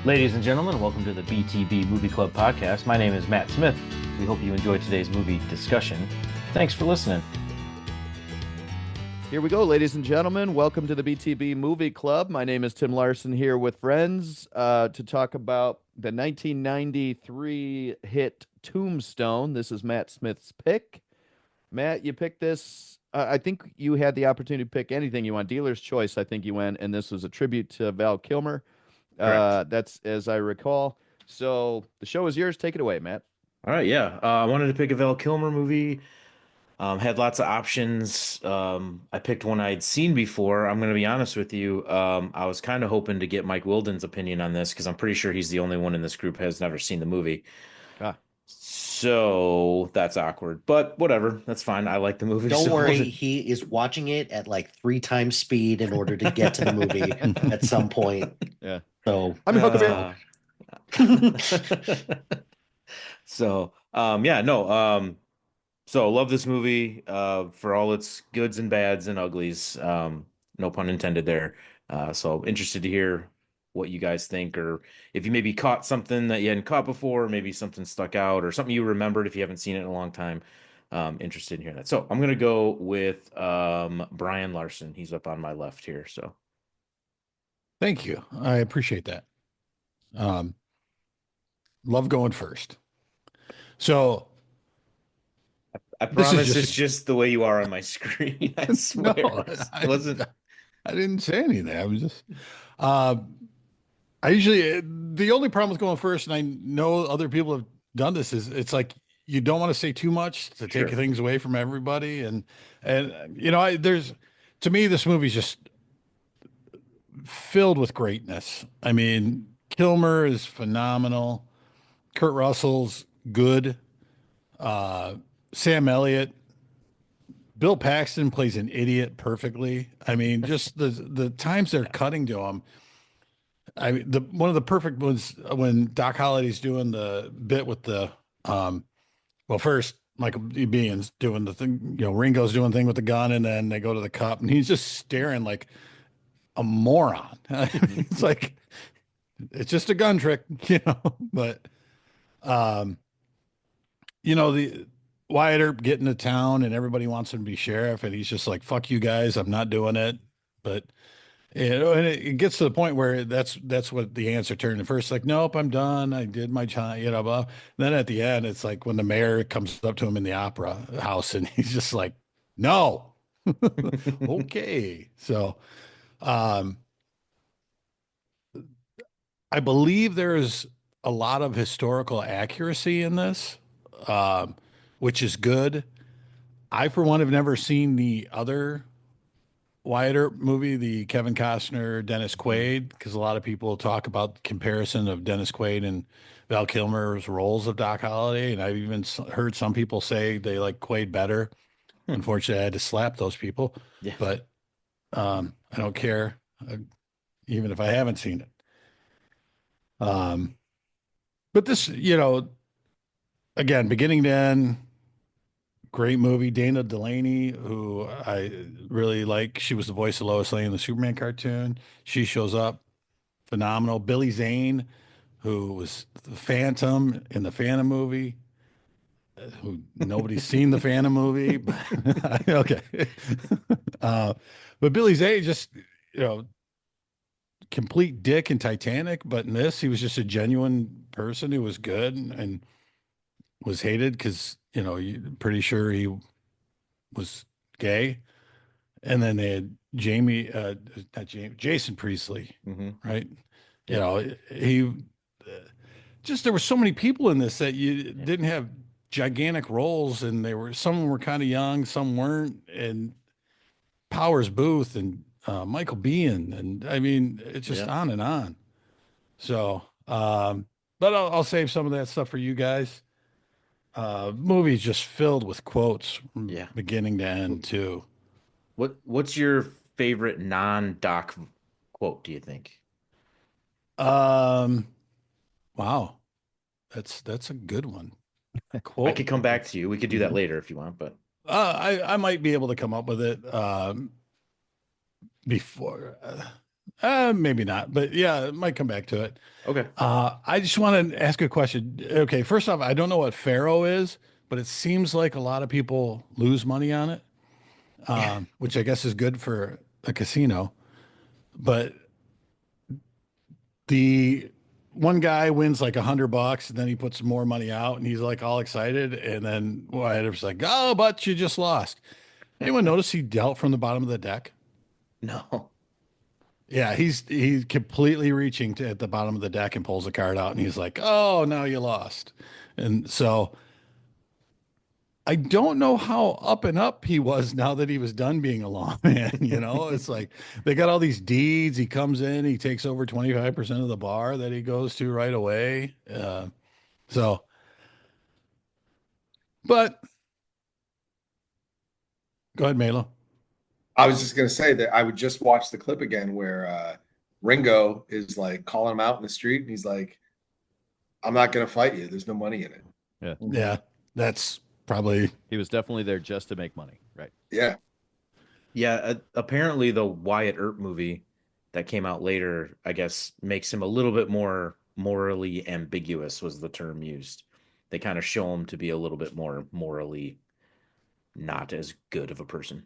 Ladies and gentlemen, welcome to the BTB Movie Club podcast. My name is Matt Smith. We hope you enjoyed today's movie discussion. Thanks for listening. Here we go, ladies and gentlemen. Welcome to the BTB Movie Club. My name is Tim Larson here with friends to talk about the 1993 hit Tombstone. This is Matt Smith's pick. Matt, you picked this. I think you had the opportunity to pick anything you want. Dealer's choice, I think you went, and this was a tribute to Val Kilmer. Correct. That's as I recall. So the show is yours. Take it away, Matt. All right, yeah. I wanted to pick a Val Kilmer movie. Had lots of options. I picked one I'd seen before. I'm going to be honest with you. I was kind of hoping to get Mike Wilden's opinion on this because I'm pretty sure he's the only one in this group has never seen the movie. Ah, So that's awkward, but whatever. That's fine. I like the movie. Don't so worry, he is watching it at like 3 times speed in order to get to the movie at some point. yeah. So I'm Huckleberry. Yeah, no. So love this movie for all its goods and bads and uglies. No pun intended there. So interested to hear what you guys think, or if you maybe caught something that you hadn't caught before, maybe something stuck out, or something you remembered if you haven't seen it in a long time. Interested in hearing that. So I'm gonna go with Brian Larson. He's up on my left here. So Thank you. I appreciate that. Love going first. So I This is promise just- it's just the way you are on my screen. I swear. It wasn't. I didn't say anything. I was just I usually the only problem with going first, and I know other people have done this, is it's like you don't want to say too much to take Sure. things away from everybody. And you know, to me, this movie's just filled with greatness. I mean, Kilmer is phenomenal. Kurt Russell's good. Sam Elliott, Bill Paxton plays an idiot perfectly. I mean, just the times they're cutting to him. I mean, one of the perfect ones when Doc Holliday's doing the bit with the well, first Michael Bihn's doing the thing, Ringo's doing the thing with the gun, and then they go to the cup, and he's just staring like a moron. It's like it's just a gun trick, But the Wyatt Earp getting to town and everybody wants him to be sheriff, and he's just like, "Fuck you guys, I'm not doing it." But and it gets to the point where that's what the answer turned. At first, like, "Nope, I'm done. I did my time," blah. And then at the end, it's like when the mayor comes up to him in the opera house, and he's just like, "No, okay." So, um, I believe there's a lot of historical accuracy in this, which is good. I, for one, have never seen the other Wyatt Earp movie, the Kevin Costner, Dennis Quaid, because a lot of people talk about the comparison of Dennis Quaid and Val Kilmer's roles of Doc Holliday. And I've even heard some people say they like Quaid better. Unfortunately, I had to slap those people, Yeah. but I don't care, even if I haven't seen it. But this, again, beginning to end, great movie. Dana Delaney, who I really like, she was the voice of Lois Lane in the Superman cartoon. She shows up, phenomenal. Billy Zane, who was the Phantom in the Phantom movie, who nobody's seen the Phantom movie. But, okay. But Billy Zane just, complete dick in Titanic, but in this, he was just a genuine person who was good and was hated because, you're pretty sure he was gay. And then they had Jason Priestley, right? He just, there were so many people in this that you didn't have gigantic roles, and some were kind of young, some weren't. And Powers Booth and Michael Biehn, and I mean, it's just on and on. So, but I'll save some of that stuff for you guys. Movie's just filled with quotes from beginning to end too. What's your favorite non-doc quote, do you think? Wow, that's a good one. Quote. I could come back to you. We could do that later if you want, but I might be able to come up with it before. Maybe not, but yeah, it might come back to it. Okay. I just want to ask a question. Okay, first off, I don't know what Faro is, but it seems like a lot of people lose money on it, which I guess is good for a casino. But the one guy wins like $100, and then he puts more money out, and he's like all excited, and then Wyatt's like, "Oh, but you just lost." Anyone notice he dealt from the bottom of the deck? No. Yeah, he's completely reaching to at the bottom of the deck and pulls a card out, and he's like, "Oh, now you lost." And so I don't know how up and up he was now that he was done being a lawman. It's like they got all these deeds. He comes in, he takes over 25% of the bar that he goes to right away. So, but go ahead, Melo. I was just gonna say that I would just watch the clip again where Ringo is like calling him out in the street, and he's like, "I'm not gonna fight you. There's no money in it." Yeah. Yeah, that's probably He was definitely there just to make money. Right. Yeah. Yeah, apparently the Wyatt Earp movie that came out later, I guess, makes him a little bit more morally ambiguous, was the term used. They kind of show him to be a little bit more morally not as good of a person.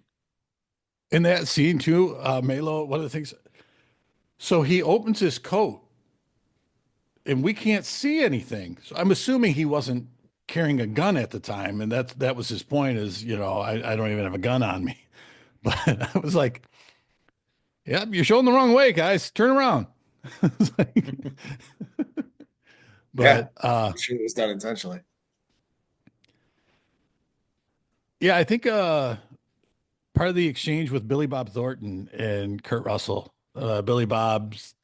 in that scene too. Melo, one of the things. So he opens his coat, and we can't see anything. So I'm assuming he wasn't carrying a gun at the time, and that was his point. Is I don't even have a gun on me, but I was like, "Yep, you're showing the wrong way, guys. Turn around." It's like- Yeah. but I'm sure it was done intentionally. yeah, I think part of the exchange with Billy Bob Thornton and Kurt Russell, Billy Bob's.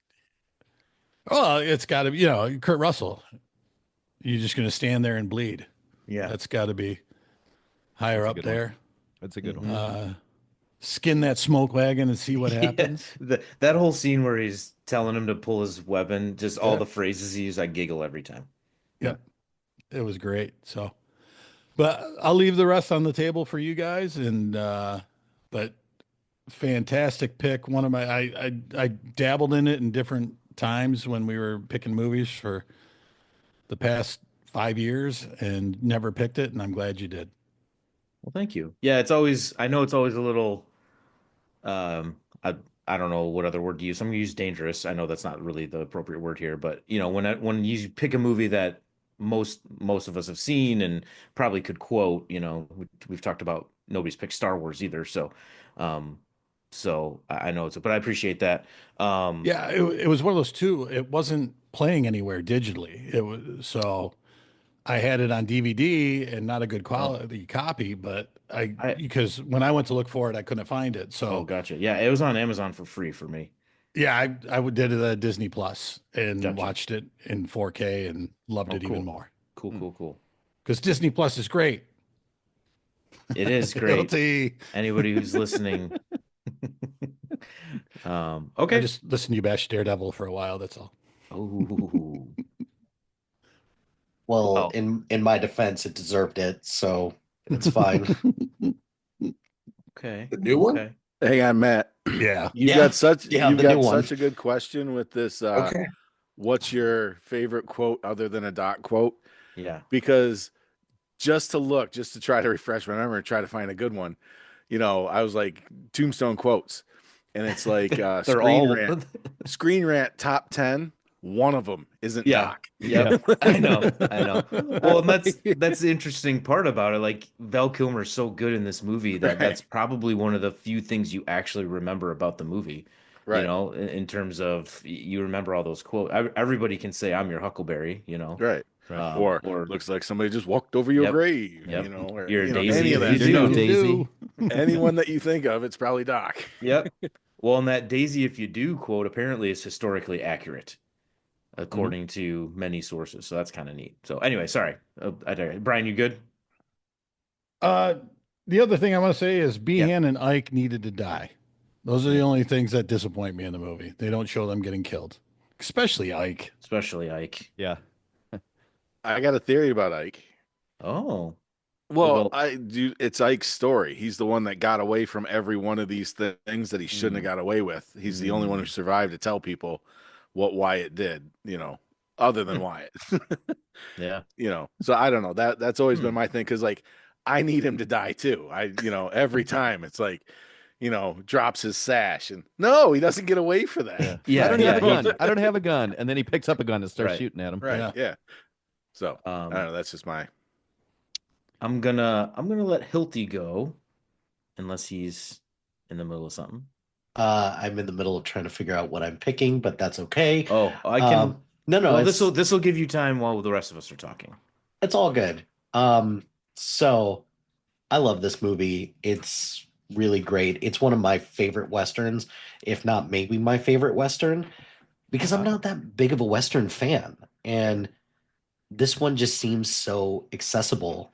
Oh, it's got to be Kurt Russell. You're just going to stand there and bleed. Yeah. That's got to be higher That's a up good one. there. That's a good Mhm. one. Skin that smoke wagon and see what Yeah, happens. that whole scene where he's telling him to pull his weapon, just all Yeah. the phrases he used, I giggle every time. Yep. It was great. So, but I'll leave the rest on the table for you guys. And, but fantastic pick. One of my, I dabbled in it in different times when we were picking movies for the past 5 years and never picked it. And I'm glad you did. Well, thank you. Yeah, I know it's always a little, um, I don't know what other word to use. I'm gonna use dangerous. I know that's not really the appropriate word here, but when you pick a movie that most of us have seen and probably could quote, we've talked about nobody's picked Star Wars either, um, so I know but I appreciate that. Yeah. It was one of those two. It wasn't playing anywhere digitally. It was, so I had it on DVD and not a good Oh, quality copy, but I because when I went to look for it, I couldn't find it. oh, So gotcha. Yeah, it was on Amazon for free for me. yeah, did it at Disney Plus and Gotcha. watched it in 4K and loved Oh, it even cool, more cool, Hmm. cool, cool. because Disney Plus is great. It is great. Guilty. Anybody who's listening. I Okay. just listened to you bash Daredevil for a while. That's all. Oh, Well, well, in my defense, it deserved it, so it's fine. okay. The new one? Okay. Hang on, Matt. Yeah. Yeah, the You've new got one. such a good question with this. Okay. What's your favorite quote other than a Doc quote? Yeah. Because just to try to refresh my memory and try to find a good one, I was like Tombstone quotes, and it's like They're all Screen Rant top 10. One of them isn't Yeah. Doc. Yep. I know. I know. Well, and that's Like, that's the interesting part about it. Like Val Kilmer is so good in this movie that that's right, probably one of the few things you actually remember about the movie. right, In terms of you remember all those quotes. Everybody can say I'm your Huckleberry, right. Right. Or or looks like somebody just walked over your yep, grave, yep. or You're a daisy any of if that you do, stuff. Daisy. Anyone that you think of, it's probably Doc. Yep. Well, and that Daisy if you do quote apparently is historically accurate, Mhm. according to many sources. So that's kind of neat. So anyway, sorry. Brian, you good? Uh, the other thing I want to say is Yeah. Behan and Ike needed to die. Those are the Yeah. only things that disappoint me in the movie. They don't show them getting killed, especially Ike. Especially Ike. Yeah. I got a theory about Ike. Oh, Well, I do. It's Ike's story. He's the one that got away from every one of these things that he shouldn't have got away with. He's the only one who survived to tell people what Wyatt did, other than Wyatt. Yeah. So I don't know. That's always been my thing because like I need him to die too. Every time it's like, drops his sash and no, he doesn't get away for that. I don't have a gun. he- I don't have a gun. And then he picks up a gun and starts Right. shooting at him. Right. Yeah. So I Um, don't know. That's just my. I'm gonna let Hilty go, unless he's in the middle of something. I'm in the middle of trying to figure out what I'm picking, but that's okay. Oh, I can. No, Well, it's this will give you time while the rest of us are talking. it's all good. So I love this movie. It's really great. It's one of my favorite westerns, if not maybe my favorite western, because I'm Wow. not that big of a western fan, and this one just seems so accessible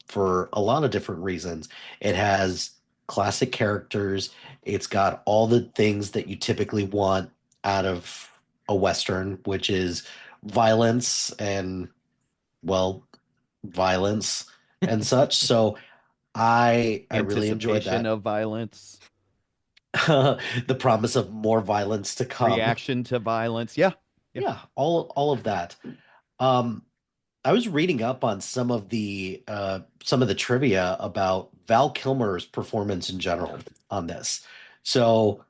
for a lot of different reasons. It has classic characters. It's got all the things that you typically want out of a western, which is violence and well, violence and such. So I really enjoyed Anticipation that. of violence, The promise of more violence to come. reaction to violence. Yeah. Yeah, all of that. Um, I was reading up on some of the trivia about Val Kilmer's performance in general on this. So,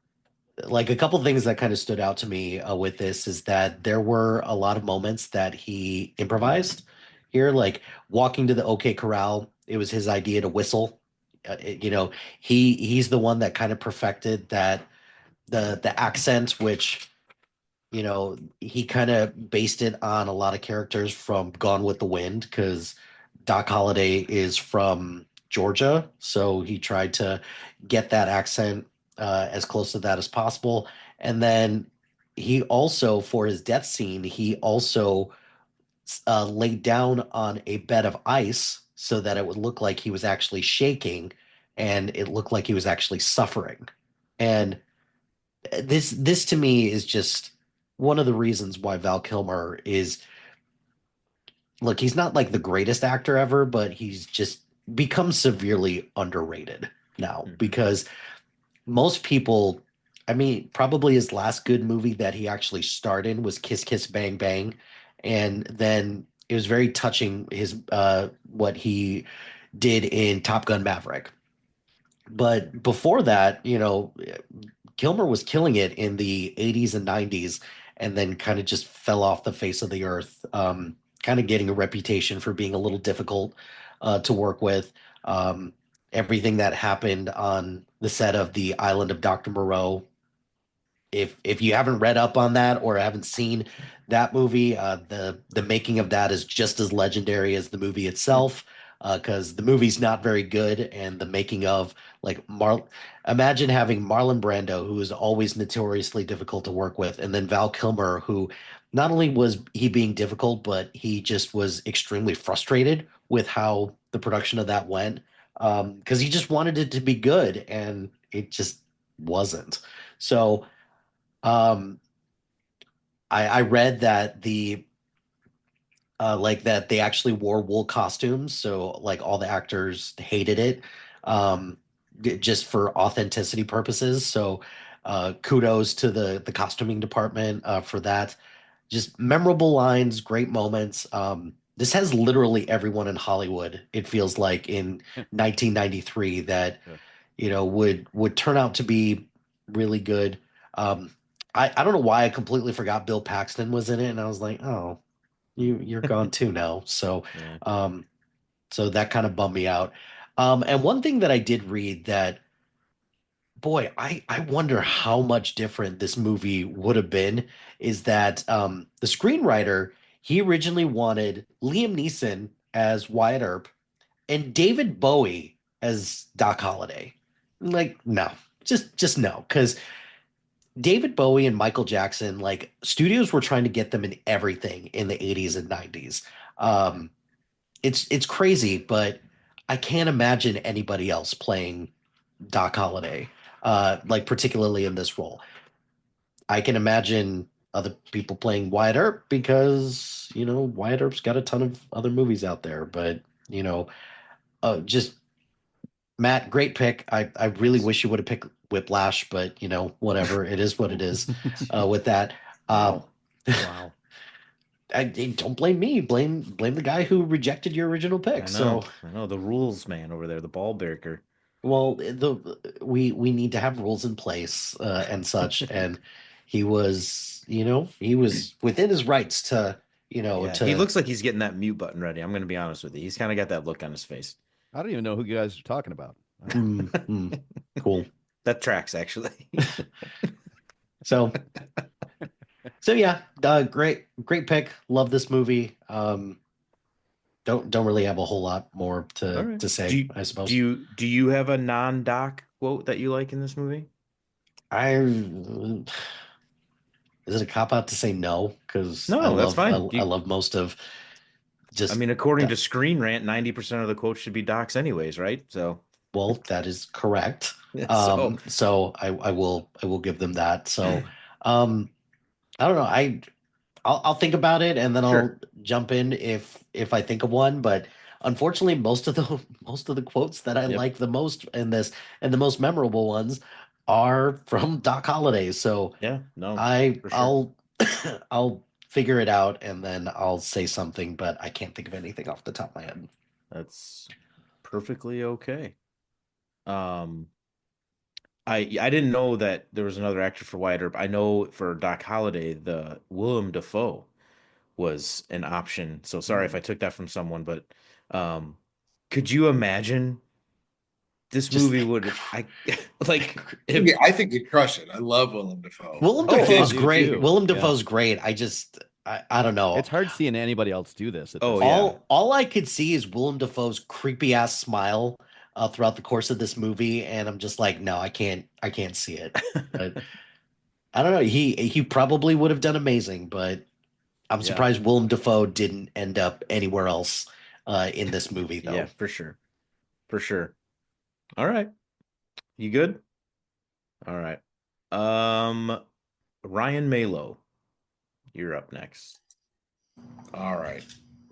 like a couple things that kind of stood out to me with this is that there were a lot of moments that he improvised here, like walking to the OK Corral. It was his idea to whistle. He's the one that kind of perfected that the accent, which he kind of based it on a lot of characters from Gone with the Wind because Doc Holliday is from Georgia, so he tried to get that accent as close to that as possible. And then he also, for his death scene, he also laid down on a bed of ice so that it would look like he was actually shaking and it looked like he was actually suffering. And this to me is just one of the reasons why Val Kilmer is look, he's not like the greatest actor ever, but he's just become severely underrated now Mhm. because most people, I mean, probably his last good movie that he actually starred in was Kiss Kiss Bang Bang. And then it was very touching his what he did in Top Gun Maverick. But before that, Kilmer was killing it in the 80s and 90s and then kind of just fell off the face of the earth, kind of getting a reputation for being a little difficult to work with. Um, Everything that happened on the set of The Island of Dr. Moreau, if you haven't read up on that or haven't seen that movie, the making of that is just as legendary as the movie itself. Because the movie's not very good, and the making of imagine having Marlon Brando, who is always notoriously difficult to work with, and then Val Kilmer, who not only was he being difficult, but he just was extremely frustrated with how the production of that went. Because he just wanted it to be good, and it just wasn't. So um, I read that that they actually wore wool costumes, so like all the actors hated it, um, just for authenticity purposes. So kudos to the costuming department for that. Just memorable lines, great moments. This has literally everyone in Hollywood. It feels like in 1993 that Yeah. would turn out to be really good. Um, I don't know why I completely forgot Bill Paxton was in it, and I was like, oh, you're gone too now. So Yeah. um, so that kind of bummed me out. And one thing that I did read that, boy, I wonder how much different this movie would have been is that the screenwriter, he originally wanted Liam Neeson as Wyatt Earp and David Bowie as Doc Holliday. Like, no, just no, because David Bowie and Michael Jackson, like studios were trying to get them in everything in the 80s and 90s. Um, it's crazy, but I can't imagine anybody else playing Doc Holliday, like particularly in this role. I can imagine other people playing Wyatt Earp because Wyatt Earp's got a ton of other movies out there, but you know Just Matt, great pick. I really Thanks. wish you would have picked Whiplash, but whatever. It is what it is. With that, Wow. Wow. don't blame me. Blame the guy who rejected your original pick. I So, know. I know the rules man over there, the ball breaker. well, we need to have rules in place and such. And he was within his rights to Yeah, he looks like he's getting that mute button ready. I'm going to be honest with you. He's kind of got that look on his face. I don't even know who you guys are talking about. Cool. That tracks actually. So yeah, great pick. Love this movie. Don't really have a whole lot more All right. to say, Do you I suppose. do you have a non-doc quote that you like in this movie? Is it a cop out to say no? Because No, that's fine. I love most of I just mean, according that. to Screen Rant, 90% of the quotes should be docs anyways, right? So, Well, that is correct. so So I will give them that. So, I don't know. I'll think about it and then I'll sure. jump in if I think of one. But unfortunately, most of the quotes that I Yep. like the most in this and the most memorable ones are from Doc Holliday. So Yeah, no, I for sure. I'll I'll figure it out and then I'll say something, but I can't think of anything off the top of my head. That's perfectly okay. Um, I didn't know that there was another actor for Wyatt Earp. I know for Doc Holliday, the Willem Dafoe was an option. So sorry if I took that from someone, but um, could you imagine this Just movie would I like Yeah, if I think you'd crush it. I love Willem Dafoe. Willem oh I Dafoe's do great. too. Willem Yeah. Dafoe's great. I don't know. It's hard seeing anybody else do this at oh this yeah. point. All I could see is Willem Dafoe's creepy ass smile throughout the course of this movie, and I'm just like, no, I can't see it. But I don't know. He probably would have done amazing, but I'm Yeah. surprised Willem Dafoe didn't end up anywhere else in this movie, Yeah, though. for sure. For sure. All right. You good? All right. Um, Ryan Malo, you're up next. All right.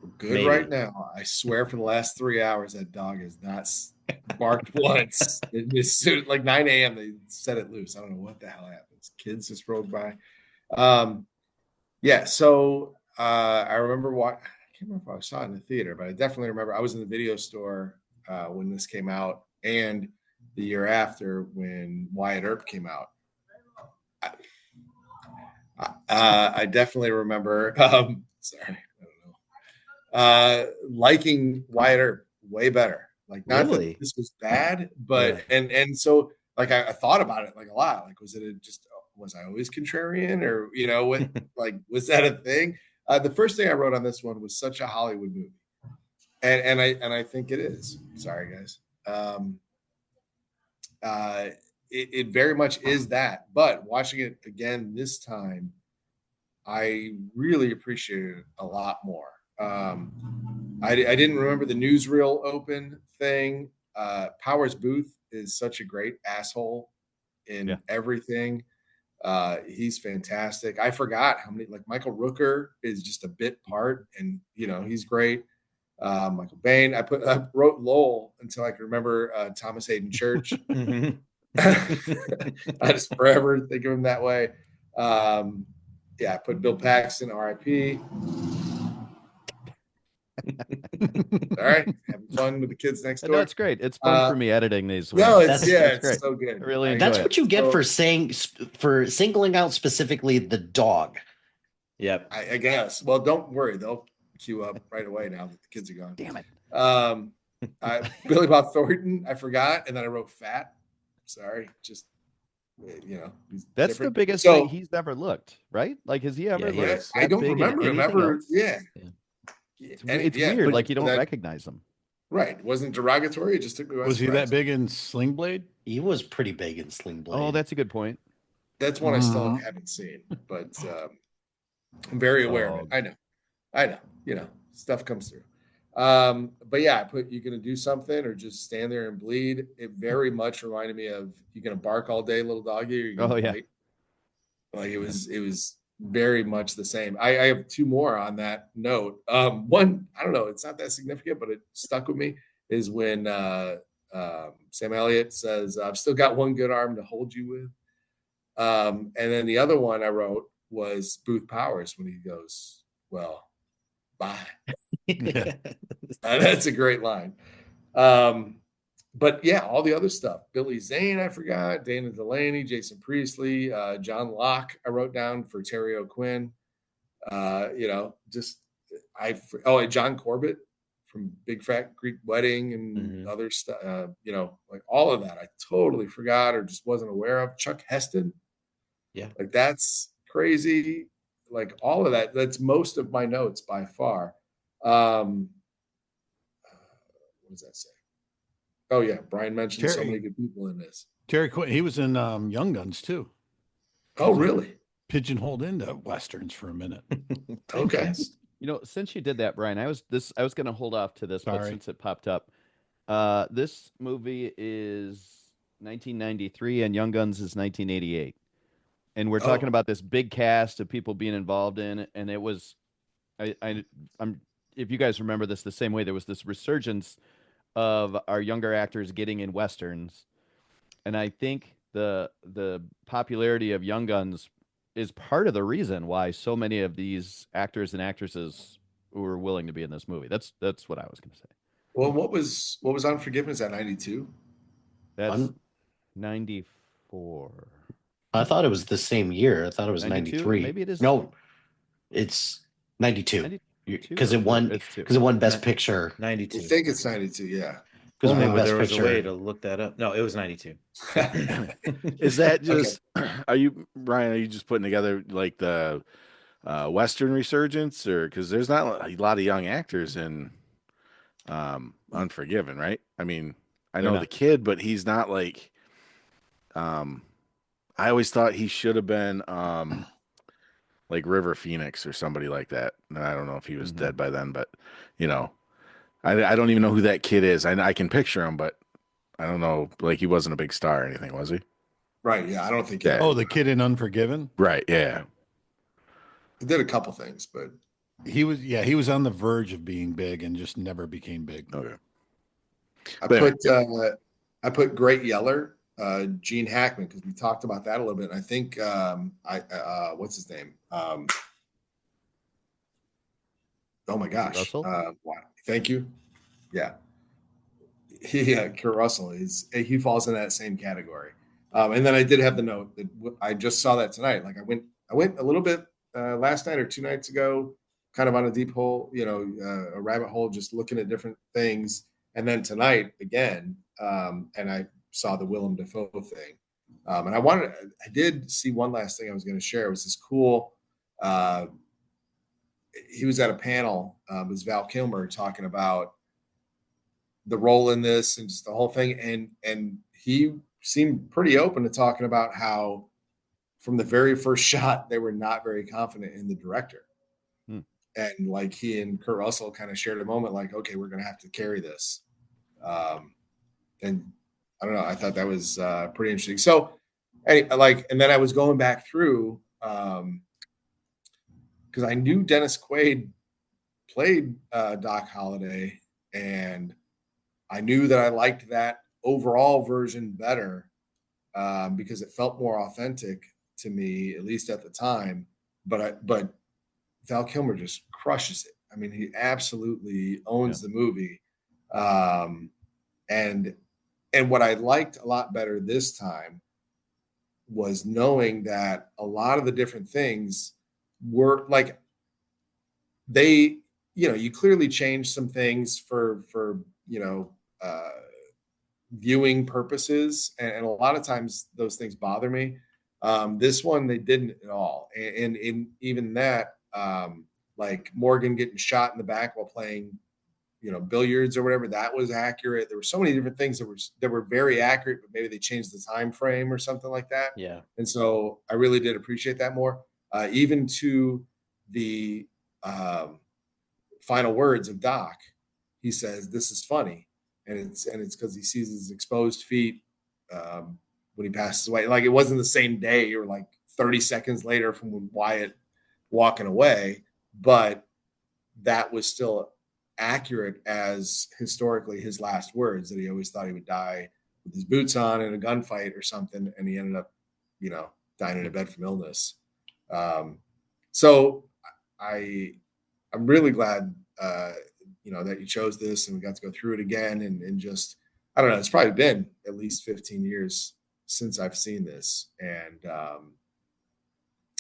We're good right Maybe. now. I swear for the last 3 hours, that dog has not barked once. It's like 9 a.m. They set it loose. I don't know what the hell happens. Kids just rode by. Yeah. So I remember what I can't remember if I saw it in the theater, but I definitely remember I was in the video store when this came out and the year after when Wyatt Earp came out. I definitely remember. Sorry, I don't know. Liking Wyatt Earp way better. Like, not that Really? this was bad, but Yeah. and so like I thought about it like a lot. Like, was I always contrarian, or what? Like, was that a thing? The first thing I wrote on this one was such a Hollywood movie, and I think it is. Sorry, guys. Um, it very much is that, but watching it again this time, I really appreciated it a lot more. I didn't remember the newsreel open thing. Powers Booth is such a great asshole Yeah. in everything. He's fantastic. I forgot how many, like, Michael Rooker is just a bit part, and he's great. Michael Bain. I wrote Lowell until I could remember Thomas Hayden Church. Mhm. I just forever think of him that way. Yeah, I put Bill Paxton, R.I.P. All right, having fun with the kids next No, door. it's great. It's fun for me editing these No, ones. That's it's great. so good. I really enjoy That's it. what you get So- for singling out specifically the dog. Yep. I guess. Well, don't worry, they'll queue up right away now that the kids are gone. Damn it. Billy Bob Thornton, I forgot, and then I wrote Fat. Sorry, just he's That's different. the biggest So, thing he's ever looked, right? Like, has he ever Yeah, he looked is. I that don't big in remember him anything ever. else? Yeah, It's yeah, weird. but Like, you don't that, recognize him. right. It wasn't derogatory. It just took me by Was he that surprise. big in Sling Blade? He was pretty big in Sling Blade. Oh, that's a good point. That's one I still Mhm. haven't seen, but I'm very aware of it. I know. Stuff comes through. But yeah, you gonna do something or just stand there and bleed. It very much reminded me of you gonna bark all day, little doggy, or you gonna Oh, yeah. bite. Like, it was very much the same. I have two more on that note. One, I don't know, it's not that significant, but it stuck with me. is when Sam Elliott says, "I've still got one good arm to hold you with." And then the other one I wrote was Booth Powers when he goes, "Well, bye." Yeah. That's a great line. But yeah, all the other stuff. Billy Zane, I forgot. Dana Delaney, Jason Priestley, John Locke, I wrote down for Terry O'Quinn. Just and John Corbett from Big Fat Greek Wedding and other stuff. Like all of that, I totally forgot or just wasn't aware of. Chuck Heston, Yeah. like that's crazy. Like all of that. That's most of my notes by far. What does that say? Oh yeah, Brian mentioned so many good people in this. Terry Quinn, he was in Young Guns too. Oh really? Pigeonholed into westerns for a minute. Okay. Since you did that, Brian, I was going to hold off to this, but since it popped up, this movie is 1993 and Young Guns is 1988. And we're talking about this big cast of people being involved in it, and it was I'm if you guys remember this the same way, there was this resurgence of our younger actors getting in westerns. And I think the popularity of Young Guns is part of the reason why so many of these actors and actresses were willing to be in this movie. That's what I was going to say. Well, what was Unforgiven? Is that 92? That's 94. I thought it was the same year. I thought it was 93. Maybe it is. No, it's 92. Because it won Best Picture. 92. I think it's 92. Yeah. Because there was a way to look that up. No, it was 92. Is that just? Are you, Ryan? Are you just putting together like the Western resurgence, or because there's not a lot of young actors in Unforgiven, right? I mean, I know the kid, but he's not like. I always thought he should have been like River Phoenix or somebody like that. And I don't know if he was dead by then, but I don't even know who that kid is. I can picture him, but I don't know. Like he wasn't a big star or anything, was he? Right. Yeah. I don't think. Yeah. Oh, the kid in Unforgiven. Right. Yeah. He did a couple things, but he was on the verge of being big and just never became big. Okay. I put Great Yeller, Gene Hackman, because we talked about that a little bit. And I think what's his name? Oh my gosh. Russell? Wow. Thank you. Yeah. Kurt Russell he falls in that same category. And then I did have the note that I just saw that tonight. Like I went a little bit last night or 2 nights ago, kind of on a deep hole, a rabbit hole, just looking at different things. And then tonight again, and I saw the Willem Dafoe thing. And I did see one last thing I was going to share. It was this cool, he was at a panel, it was Val Kilmer talking about the role in this and just the whole thing. And he seemed pretty open to talking about how from the very first shot, they were not very confident in the director. And like he and Kurt Russell kind of shared a moment like, okay, we're going to have to carry this. And I don't know. I thought that was pretty interesting. So and then I was going back through because I knew Dennis Quaid played Doc Holliday, and I knew that I liked that overall version better because it felt more authentic to me, at least at the time. But Val Kilmer just crushes it. I mean, he absolutely owns the movie. And what I liked a lot better this time was knowing that a lot of the different things were like you clearly changed some things for viewing purposes, and a lot of times those things bother me. This one they didn't at all, and even that, like Morgan getting shot in the back while playing billiards or whatever, that was accurate. There were so many different things that were very accurate, but maybe they changed the time frame or something like that. Yeah. And so I really did appreciate that more, even to the final words of Doc. He says, "This is funny," and it's because he sees his exposed feet when he passes away. Like it wasn't the same day or like 30 seconds later from Wyatt walking away, but that was still accurate as historically his last words, that he always thought he would die with his boots on in a gunfight or something, and he ended up, dying in a bed from illness. So I I'm really glad that you chose this and we got to go through it again, and just, I don't know, it's probably been at least 15 years since I've seen this, and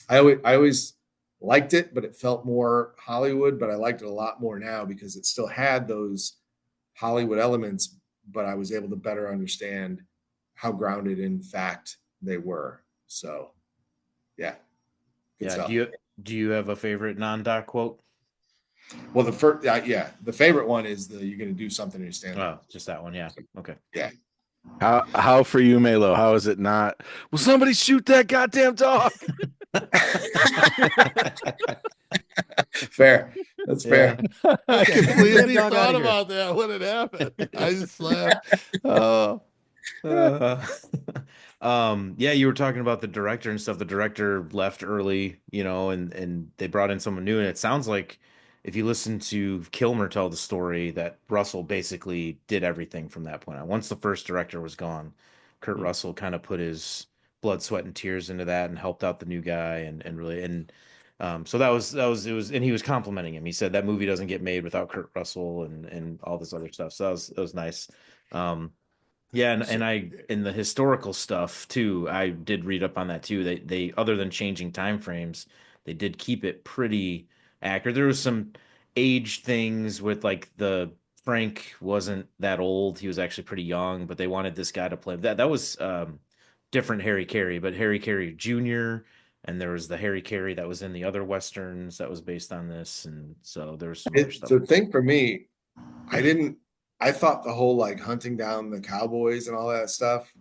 I always liked it, but it felt more Hollywood. But I liked it a lot more now because it still had those Hollywood elements, but I was able to better understand how grounded in fact they were. So yeah, good Yeah. stuff. Do you have a favorite non-doc quote? Well, the first, yeah, the favorite one is the "You're going to do something or you stand Oh, there." just that one. Yeah. Okay. Yeah. How for you, Melo? How is it not? Will somebody shoot that goddamn dog? Fair. That's Yeah. fair. I Okay. completely Dog thought outta here. about that when it happened. I just laughed. Oh, Uh, yeah, you were talking about the director and stuff. The director left early, and they brought in someone new. And it sounds like if you listen to Kilmer tell the story, that Russell basically did everything from that point on. Once the first director was gone, Kurt Russell kind of put his blood, sweat, and tears into that and helped out the new guy and really so that was and he was complimenting him. He said that movie doesn't get made without Kurt Russell and all this other stuff. So that was nice. Um, yeah, and I in the historical stuff too, I did read up on that too. They other than changing time frames, they did keep it pretty accurate. There was some age things with like the Frank wasn't that old. He was actually pretty young, but they wanted this guy to play that was different Harry Carey, but Harry Carey Jr. and there was the Harry Carey that was in the other westerns that was based on this, and so there was some other stuff. The thing for me, I didn't. I thought the whole like hunting down the cowboys and all that stuff,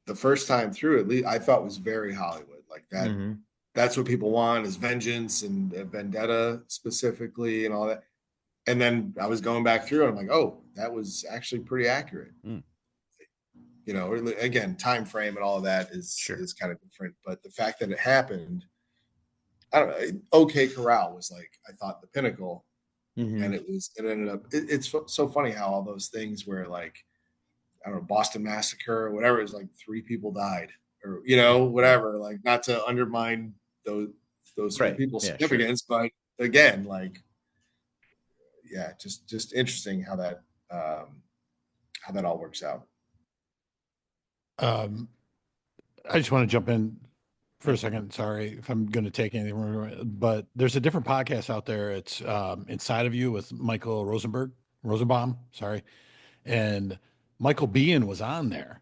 the first time through, at least I thought was very Hollywood. Like that. Hmm. That's what people want, is vengeance and vendetta specifically and all that. And then I was going back through and I'm like, oh, that was actually pretty accurate. Mm. Again, time frame and all of that is Sure. is kind of different. But the fact that it happened, I don't know. OK Corral was like, I thought, the pinnacle. Hmm. And it ended up, it's so funny how all those things where, like, I don't know, Boston Massacre or whatever, is like 3 people died, or whatever, like, not to undermine those 3 Right. people's Yeah, sure. significance, but again, like, yeah, just interesting how that all works out. I just want to jump in for a second. Sorry if I'm going to take anything, but there's a different podcast out there. It's Inside of You with Michael Rosenbaum. Sorry, and Michael Biehn was on there.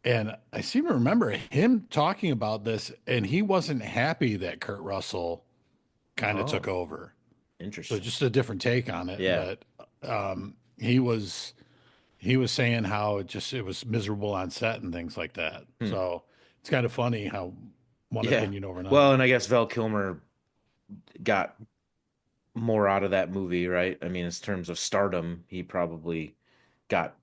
And I seem to remember him talking about this, and he wasn't happy that Kurt Russell kind of took Oh, over. So interesting. just a different take on it. Yeah. But he was saying how it was miserable on set and things like that. Hmm. So it's kind of funny how one Yeah. opinion over another. Well, and I guess Val Kilmer got more out of that movie, right? I mean, in terms of stardom, he probably got,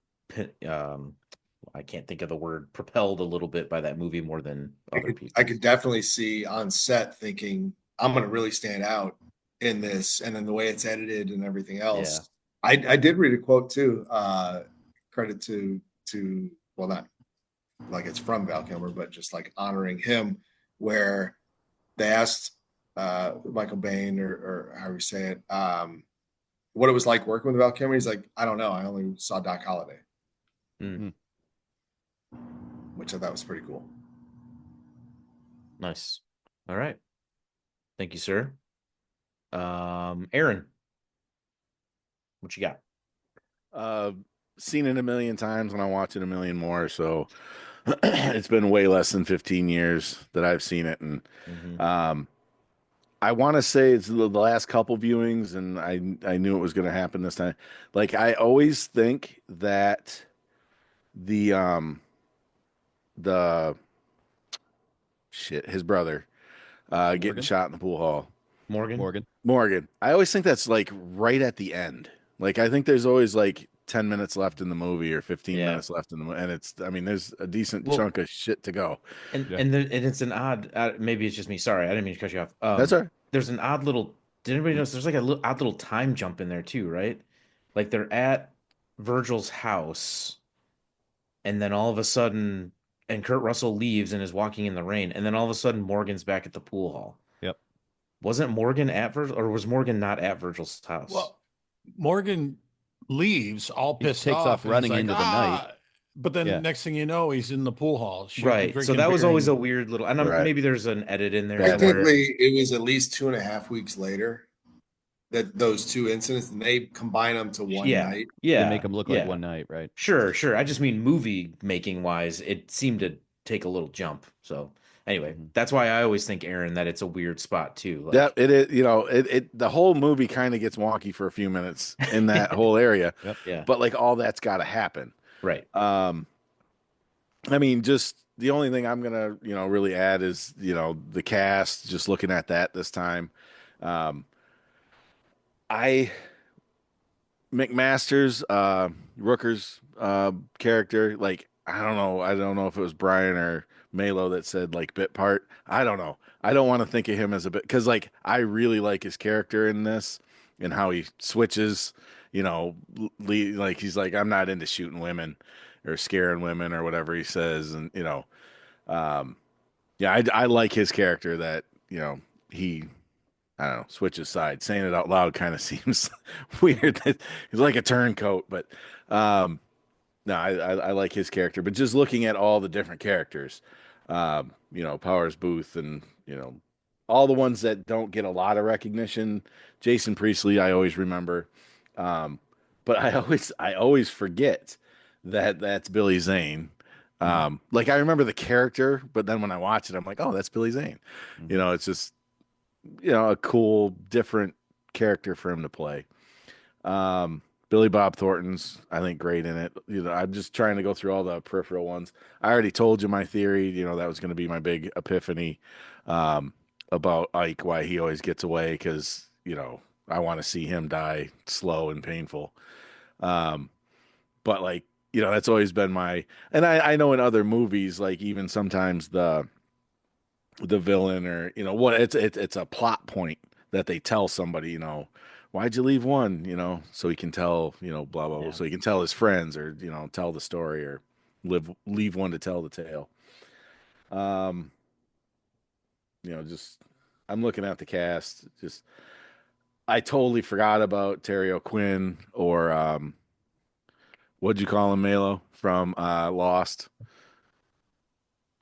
I can't think of the word, propelled a little bit by that movie more than other I people. could definitely see on set thinking, I'm going to really stand out in this, and then the way it's edited and everything else. I did read a quote too. Credit to well, not like it's from Val Kilmer, but just like honoring him, where they asked Michael Bain, or how you say it, what it was like working with Val Kilmer. He's like, I don't know. I only saw Doc Holliday, Mm. which I thought was pretty cool. Nice. All right. Thank you, sir. Aaron, what you got? Seen it a million times and I watch it a million more. So it's been way less than 15 years that I've seen it. And Mhm. I want to say it's the last couple viewings, and I knew it was going to happen this time. Like, I always think that the shit, his brother getting Morgan? shot in the pool hall. Morgan. Morgan. I always think that's like right at the end. Like, I think there's always like 10 minutes left in the movie or 15 Yeah. minutes left in the movie. And I mean, there's a decent Well, chunk of shit to go. And Yeah. and it's an odd, maybe it's just me. Sorry, I didn't mean to cut you off. That's all right. There's an odd little. Did anybody notice? There's like a odd little time jump in there too, right? Like they're at Virgil's house, and then all of a sudden, and Kurt Russell leaves and is walking in the rain, and then all of a sudden Morgan's back at the pool hall. Yep. Wasn't Morgan at Virgil, or was Morgan not at Virgil's house? Well, Morgan leaves all He pissed takes off off and he's running like, into the night. ah. But then Yeah. next thing you know, he's in the pool hall shooting, Right. So drinking that was beer. always a And weird little, and Right. maybe there's an edit in there Bad somewhere. Technically, it was at least 2.5 weeks later that those two incidents, and they combine them to one Yeah. night. Yeah. They make them look yeah. like one night, right? Sure, sure. I just mean movie making wise, it seemed to take a little jump. So anyway, Mhm. that's why I always think, Aaron, that it's a weird spot too. Like, Yeah, it is. You know, the whole movie kind of gets wonky for a few minutes in that whole area, Yep. yeah, but like all that's got to happen. right. I mean, just the only thing I'm gonna, really add is, the cast. Just looking at that this time, um, I McMaster's, Rooker's character, like I don't know if it was Brian or Melo that said like bit part. I don't know. I don't want to think of him as a bit because like I really like his character in this and how he switches. Like he's like I'm not into shooting women or scaring women or whatever he says, and um, yeah, I like his character that he I don't know, switches sides. Saying it out loud kind of seems weird. He's like a turncoat, but um, no, I like his character. But just looking at all the different characters, Powers Booth and all the ones that don't get a lot of recognition. Jason Priestley, I always remember, um, but I always forget that that's Billy Zane. Like I remember the character, but then when I watch it, I'm like, oh, that's Billy Zane. Mhm. It's just a cool, different character for him to play. Billy Bob Thornton's, I think, great in it. I'm just trying to go through all the peripheral ones. I already told you my theory. That was going to be my big epiphany um, about Ike, why he always gets away, because I want to see him die slow and painful. Um, but like, that's always been my. And I know in other movies, like even sometimes the villain or what it's a plot point that they tell somebody, why'd you leave one, so he can tell, blah blah blah, Yeah. so he can tell his friends or tell the story or leave one to tell the tale. um just I'm looking at the cast, just I totally forgot about Terry O'Quinn or what'd you call him, Melo, from Lost?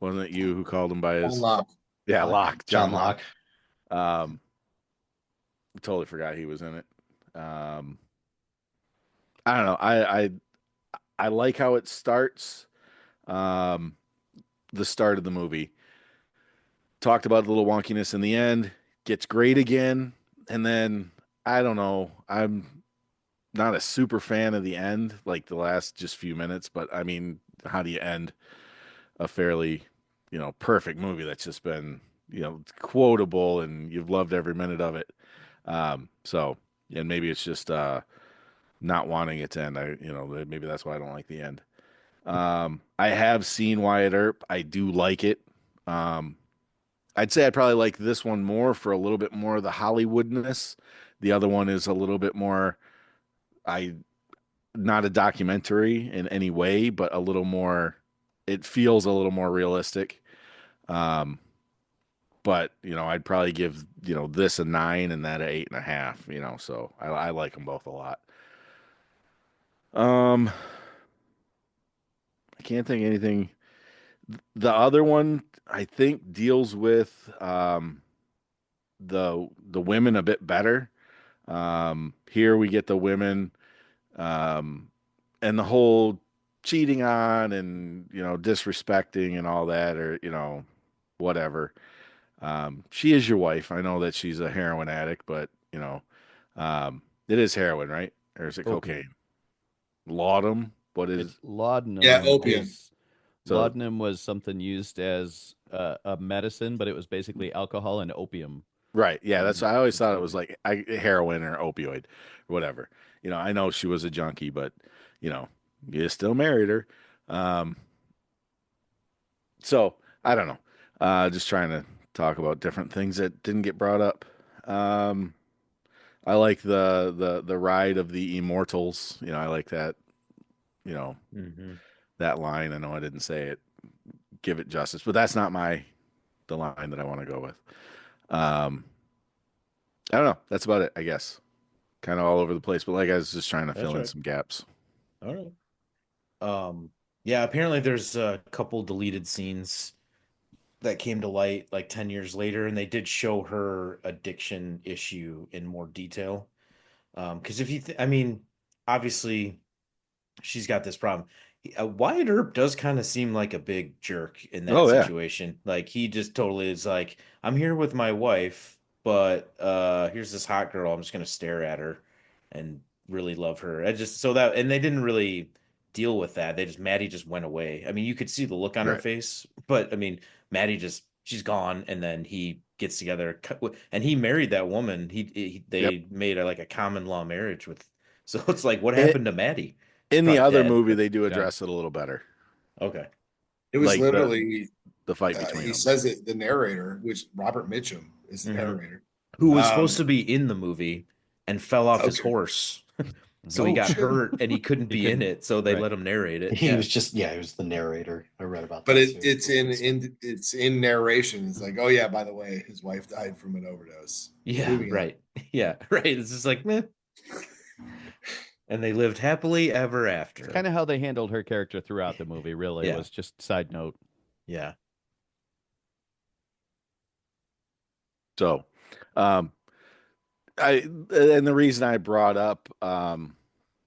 Wasn't it you who called him by John his Locke. yeah, Locke, John John Locke. Locke. um Totally forgot he was in it. Um, I don't know. I like how it starts. Um, the start of the movie talked about the little wonkiness in the end. Gets great again, and then I don't know. I'm not a super fan of the end, like the last just few minutes. But I mean, how do you end a fairly, perfect movie that's just been, quotable and you've loved every minute of it? So, and maybe it's just not wanting it to end. Maybe that's why I don't like the end. I have seen Wyatt Earp. I do like it. Um, I'd say I probably like this one more for a little bit more of the Hollywoodness. The other one is a little bit more, I not a documentary in any way, but a little more. It feels a little more realistic. Um, but I'd probably give this a 9 and that a 8.5. So I like them both a lot. Um, I can't think of anything. The other one I think deals with the women a bit better. Here we get the women um, and the whole cheating on and disrespecting and all that, or whatever. She is your wife. I know that she's a heroin addict, but it is heroin, right? Or is it Opium. cocaine? Laudanum. What It's is Yeah, laudanum opium. is so? laudanum was something used as a medicine, but it was basically alcohol and opium Right. Yeah, that's I always thought it was exploded. like heroin or opioid or whatever. I know she was a junkie, but you know, you still married her. Um, so I don't know. Just trying to talk about different things that didn't get brought up. Um, I like the ride of the immortals. I like that. You know Hmm. that line. I know I didn't say it. Give it justice, but that's not the line that I want to go with. Um, I don't know. That's about it, I guess. Kind of all over the place, but like I was just trying to That's fill in right. some gaps. All right. Yeah, apparently there's a couple deleted scenes that came to light like 10 years later, and they did show her addiction issue in more detail. Because if you, I mean, obviously she's got this problem. Wyatt Earp does kind of seem like a big jerk in that Oh yeah, situation. Like he just totally is like, I'm here with my wife, but here's this hot girl. I'm just gonna stare at her and really love her. I just so that and they didn't really deal with that. They just Maddie just went away. I mean, you could see the look on her right. face, but I mean, Maddie just she's gone, and then he gets together and he married that woman. Yep. They made like a common law marriage with. So it's like, what It, happened to Maddie? She's in the probably other dead. movie, they do Yeah. address it a little better, Okay. It was like literally, the fight between he them. says it, the narrator, which Robert Mitchum is the Hmm. narrator. Who was supposed Um, to be in the movie and fell off his okay. horse. So he Oh, got shit. hurt and he couldn't He be in couldn't. it, so they Right. let him narrate it. He Yeah. was just, yeah, he was the narrator. I read about But that too. it's in narration. It's like, oh yeah, by the way, his wife died from an overdose. Yeah, Moving on. right. Yeah, right. It's just like, meh. And they lived happily ever It's after. kind of how they handled her character throughout the movie, really, Yeah. was just side note. Yeah. So, um, and the reason I brought up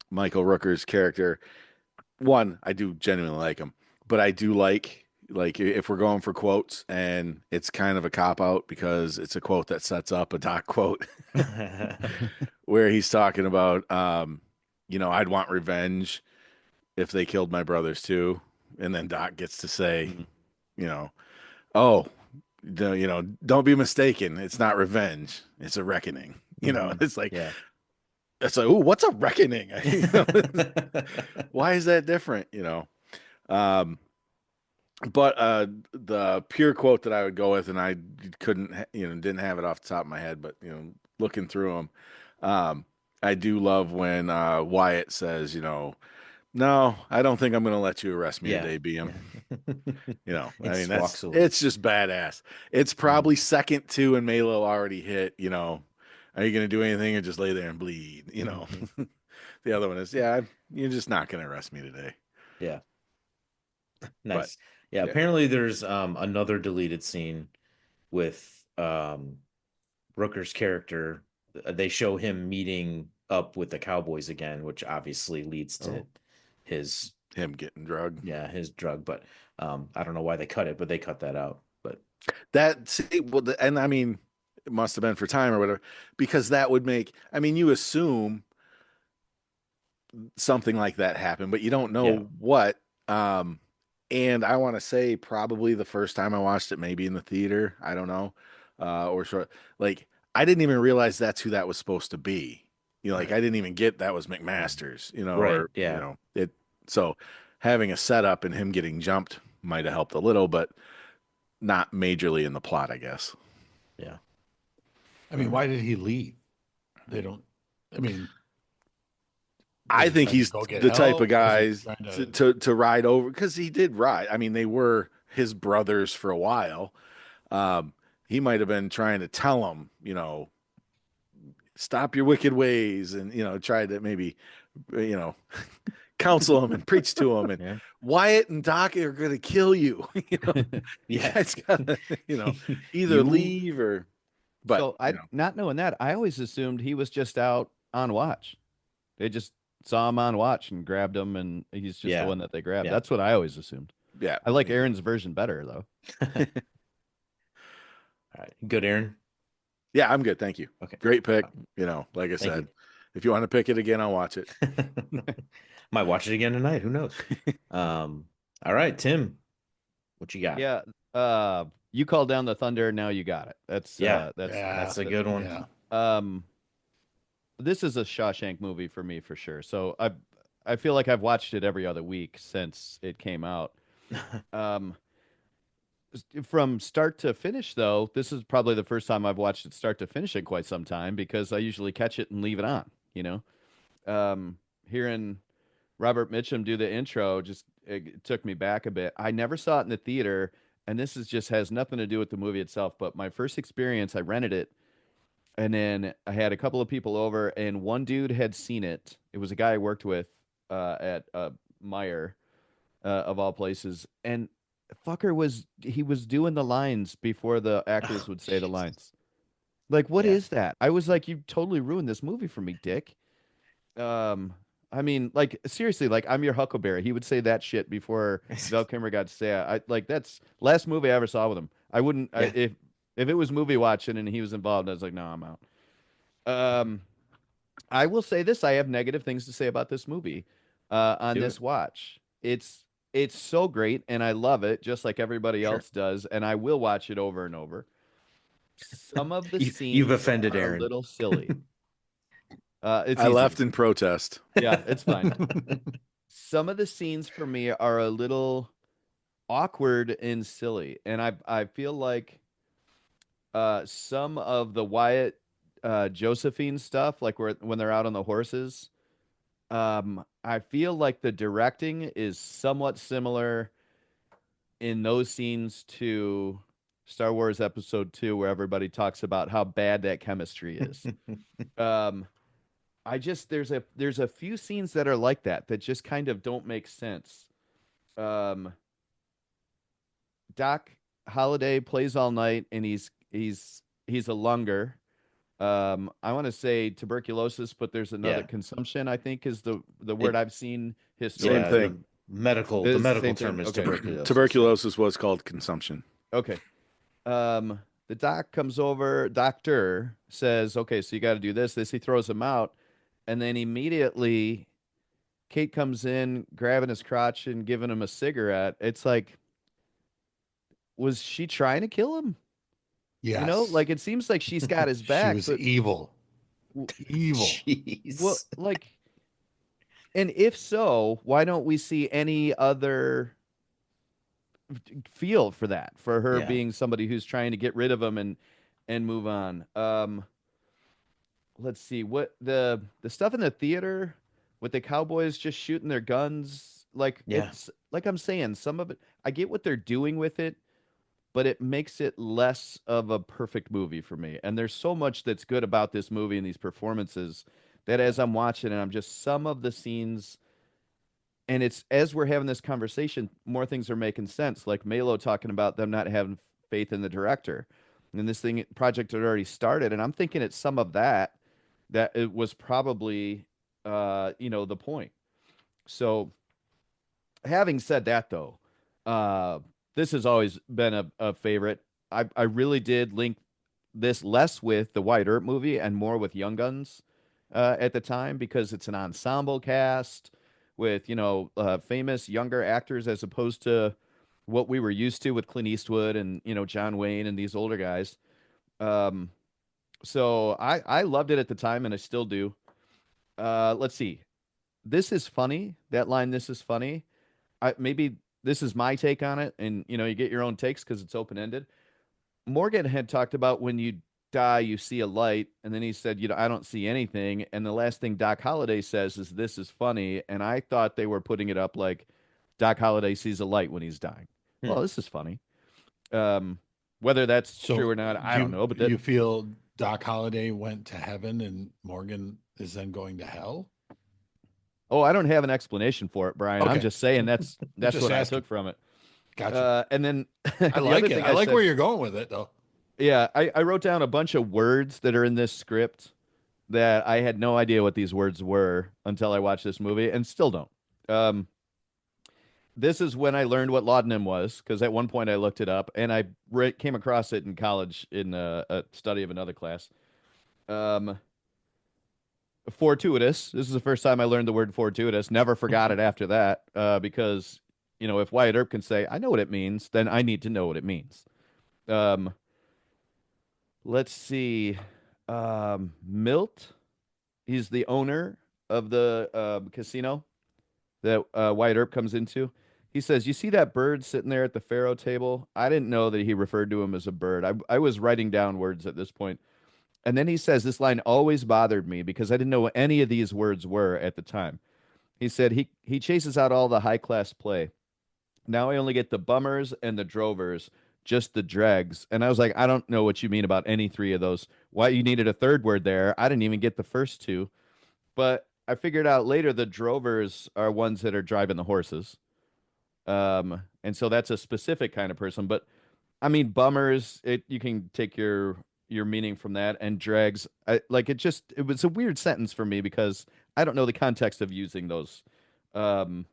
Michael Rooker's character, one, I do genuinely like him, but I do like if we're going for quotes, and it's kind of a cop out because it's a quote that sets up a Doc quote where he's talking about, I'd want revenge if they killed my brothers too, and then Doc gets to say, Mhm. you know, oh, don't be mistaken, it's not revenge, it's a reckoning. Hmm. It's like Yeah. oh, what's a reckoning? Why is that different? Um, but the pure quote that I would go with, and I couldn't, didn't have it off the top of my head, but looking through them, I do love when Wyatt says, no, I don't think I'm going to let you arrest me Yeah. today, BM. Yeah. He I mean, just walks away. it's just badass. It's Mhm. probably second to and Malo already hit, are you going to do anything or just lay there and bleed? Mhm. The other one is, yeah, you're just not going to arrest me today. Yeah. But Nice. Yeah, yeah. apparently there's another deleted scene with Rooker's character. They show him meeting up with the Cowboys again, which obviously leads to Oh, his him getting drugged. his drug, but I don't know why they cut it, but they cut that out. But And I mean, it must have been for time or whatever, because that would make, I mean, you assume something like that happened, but you don't yeah. know what. Um, and I want to say probably the first time I watched it, maybe in the theater, I don't know, or short, like I didn't even realize that's who that was supposed to be. Like Right. I didn't even get that was McMaster's, Right. or Yeah. it. So having a setup and him getting jumped might have helped a little, but not majorly in the plot, I guess. Yeah. I mean, why did he leave? They don't. I mean, was I he think trying to he's go get the type of help? Was he guys trying to to? to ride over because he did ride. I mean, they were his brothers for a while. Um, he might have been trying to tell him, stop your wicked ways, and try to maybe, you know, counsel him and preach to him. And Yeah. Wyatt and Doc are going to kill you. You Yeah. guys gotta, either You leave or. But So I, not knowing that, I always assumed he was just out on watch. They just saw him on watch and grabbed him, and he's just the yeah. one that they grabbed. Yeah. That's what I always assumed. yeah, I like me too. Aaron's version better, though. All right. Good, Aaron. Yeah, I'm good. Thank you. Okay. Great pick. Like I Thank you. said, if you want to pick it again, I'll watch it. Might watch it again tonight. Who knows? All right, Tim, what you got? Yeah. You called down the thunder. Now you got it. Yeah, Yeah, that's a good one. yeah. Um, this is a Shawshank movie for me for sure. So I feel like I've watched it every other week since it came out. Um, from start to finish, though, this is probably the first time I've watched it start to finish in quite some time because I usually catch it and leave it on, you know. Hearing Robert Mitchum do the intro just it took me back a bit. I never saw it in the theater, and this is just has nothing to do with the movie itself, but my first experience, I rented it, and then I had a couple of people over, and one dude had seen it. It was a guy I worked with at Meyer, of all places, and fucker was he was doing the lines before the actors Oh, would say the Jesus. lines. Like, what Yeah. is that? I was like, you totally ruined this movie for me, Dick. Um, I mean, like seriously, like I'm your Huckleberry. He would say that shit before Val Kilmer got to say it. I like that's last movie I ever saw with him. I wouldn't Yeah. if it was movie watching and he was involved, I was like, no, I'm out. Um, I will say this: I have negative things to say about this movie. On Do this it. watch, it's so great, and I love it just like everybody Sure. else does, and I will watch it over and over. Some of the You've scenes offended are a Aaron. little silly. It's I easy. left in protest. Yeah, it's fine. Some of the scenes for me are a little awkward and silly, and I feel like some of the Wyatt Josephine stuff, like when they're out on the horses, I feel like the directing is somewhat similar in those scenes to Star Wars Episode 2, where everybody talks about how bad that chemistry is. Um, I just there's a few scenes that are like that that just kind of don't make sense. Um, Doc Holliday plays all night, and he's a lunger. I want to say tuberculosis, but there's another Yeah. consumption. I think is the word It I've seen Same yeah, historically. the thing. the It's the medical same thing. term is Okay, tuberculosis. Yeah. Tuberculosis was called consumption. okay. The doc comes over. Doctor says, "Okay, so you got to do this." He throws him out, and then immediately Kate comes in, grabbing his crotch and giving him a cigarette. It's like, was she trying to kill him? You know, Yes. like it seems like she's got his She back, was but evil. Evil. what, Jeez. like, and if so, why don't we see any other feel for that, for her Yeah. being somebody who's trying to get rid of him and move on? Let's see what the stuff in the theater with the cowboys just shooting their guns. Like Yeah. it's like I'm saying, some of it, I get what they're doing with it, but it makes it less of a perfect movie for me. And there's so much that's good about this movie and these performances that as I'm watching it, I'm just some of the scenes, and it's as we're having this conversation, more things are making sense. Like Melo talking about them not having faith in the director, and this thing project had already started, and I'm thinking it's some of that that it was probably, the point. So having said that, though, uh, this has always been a favorite. I really did link this less with the White Earp movie and more with Young Guns at the time because it's an ensemble cast with famous younger actors as opposed to what we were used to with Clint Eastwood and John Wayne and these older guys. Um, so I loved it at the time and I still do. Let's see. This is funny. That line, "This is funny." Maybe this is my take on it, and you get your own takes because it's open ended. Morgan had talked about when you die, you see a light, and then he said, I don't see anything. And the last thing Doc Holliday says is, "This is funny." And I thought they were putting it up like Doc Holliday sees a light when he's dying. Hmm. Well, this is funny. Um, whether that's true So or not, I don't you know. But that, you feel Doc Holliday went to heaven and Morgan is then going to hell? oh, I don't have an explanation for it, Brian. I'm Okay. just saying that's Just what I asking. took from it. Gotcha. And then I the like other it. thing I I like said, where you're going with it though. yeah, I wrote down a bunch of words that are in this script that I had no idea what these words were until I watched this movie and still don't. Um, this is when I learned what laudanum was because at one point I looked it up and I came across it in college in a study of another class. Um, Fortuitous. This is the first time I learned the word fortuitous. Never forgot it after that because, if Wyatt Earp can say, "I know what it means," then I need to know what it means. Um, let's see. Milt. He's the owner of the casino that Wyatt Earp comes into. He says, "You see that bird sitting there at the faro table? I didn't know that he referred to him as a bird. I was writing down words at this point. And then he says this line always bothered me because I didn't know what any of these words were at the time. He said he chases out all the high class play. Now I only get the bummers and the drovers, just the dregs. And I was like, I don't know what you mean about any three of those. Why you needed a third word there? I didn't even get the first two. But I figured out later the drovers are ones that are driving the horses. And so that's a specific kind of person. But I mean, bummers, it you can take your meaning from that, and dregs. It was a weird sentence for me because I don't know the context of using those. Um,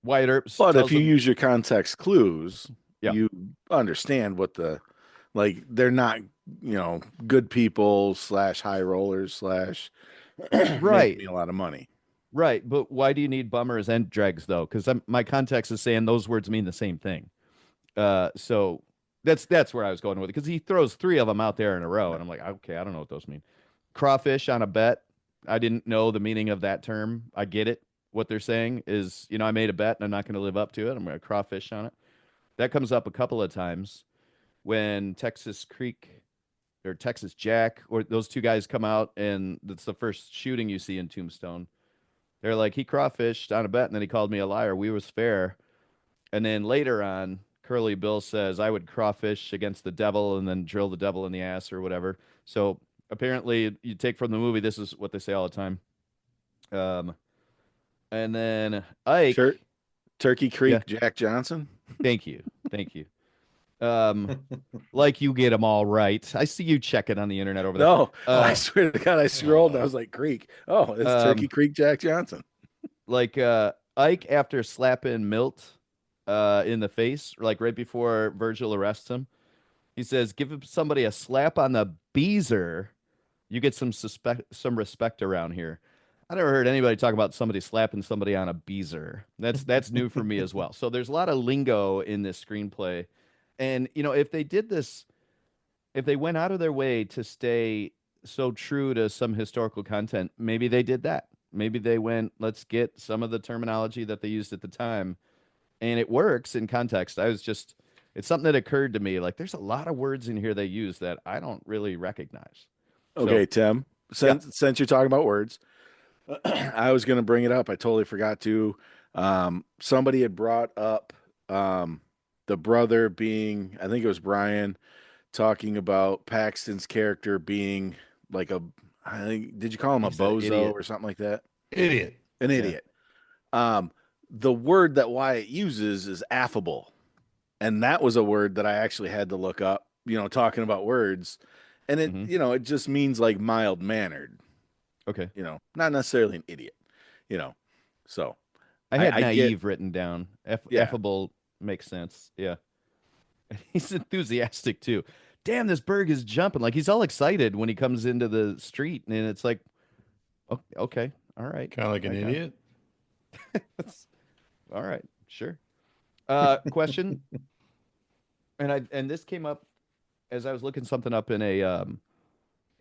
Wyatt Earp But if tells you them, use your context clues, yeah, you understand what like they're not, good people slash high rollers slash making right, me a lot of money. right. But why do you need bummers and dregs though? Because my context is saying those words mean the same thing. So that's where I was going with it because he throws three of them out there in a row, and I'm like, okay, I don't know what those mean. Crawfish on a bet. I didn't know the meaning of that term. I get it. What they're saying is, I made a bet and I'm not going to live up to it. I'm going to crawfish on it. That comes up a couple of times when Texas Creek or Texas Jack or those two guys come out, and that's the first shooting you see in Tombstone. They're like, he crawfished on a bet, and then he called me a liar. We was fair. And then later on, Curly Bill says, I would crawfish against the devil and then drill the devil in the ass or whatever. So apparently, you take from the movie, this is what they say all the time. Um, and then Sure. Ike, Turkey yeah, Creek, Jack Johnson. thank you. Thank you. Um, like you get them all right. I see you checking on the internet over there. No, I Uh, swear to God, I scrolled and I was like, Creek. Oh, it's Turkey um, Creek, Jack Johnson. like Ike after slapping Milt in the face, like right before Virgil arrests him. He says, "Give somebody a slap on the beezer, you get some respect around here." I never heard anybody talk about somebody slapping somebody on a beezer. That's new for me as well. So there's a lot of lingo in this screenplay, and if they did this, if they went out of their way to stay so true to some historical content, maybe they did that. Maybe they went, let's get some of the terminology that they used at the time, and it works in context. It's something that occurred to me. Like, there's a lot of words in here they use that I don't really recognize. So, Okay, Tim. yeah. Since you're talking about words, I was going to bring it up. I totally forgot to. Somebody had brought up the brother being, I think it was Brian, talking about Paxton's character being like I think, did you call him a He said bozo idiot. or something like that? Idiot. An Yeah. idiot. The word that Wyatt uses is affable. And that was a word that I actually had to look up, talking about words. And it, Hmm. it just means like mild mannered, Okay. not necessarily an idiot, you know. So I had I get, naive written down. yeah. Affable makes sense. Yeah. He's enthusiastic too. Damn, this Berg is jumping. Like, he's all excited when he comes into the street. And it's like, okay. All right. Kind of like an I got idiot. it. All right. Sure. Question. And this came up as I was looking something up in a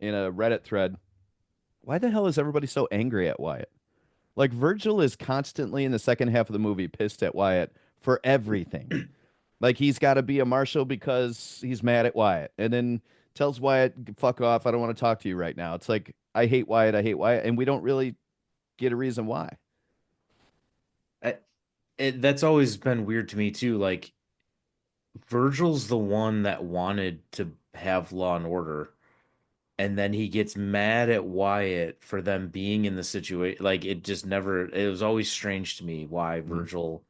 Reddit thread. Why the hell is everybody so angry at Wyatt? Like, Virgil is constantly in the second half of the movie pissed at Wyatt for everything. Like, he's got to be a marshal because he's mad at Wyatt, and then tells Wyatt, "Fuck off! I don't want to talk to you right now." It's like, I hate Wyatt. I hate Wyatt, and we don't really get a reason why. I, that's always been weird to me too. Like Virgil's the one that wanted to have law and order, and then he gets mad at Wyatt for them being in the situation. Like it just never. It was always strange to me why Mhm. Virgil.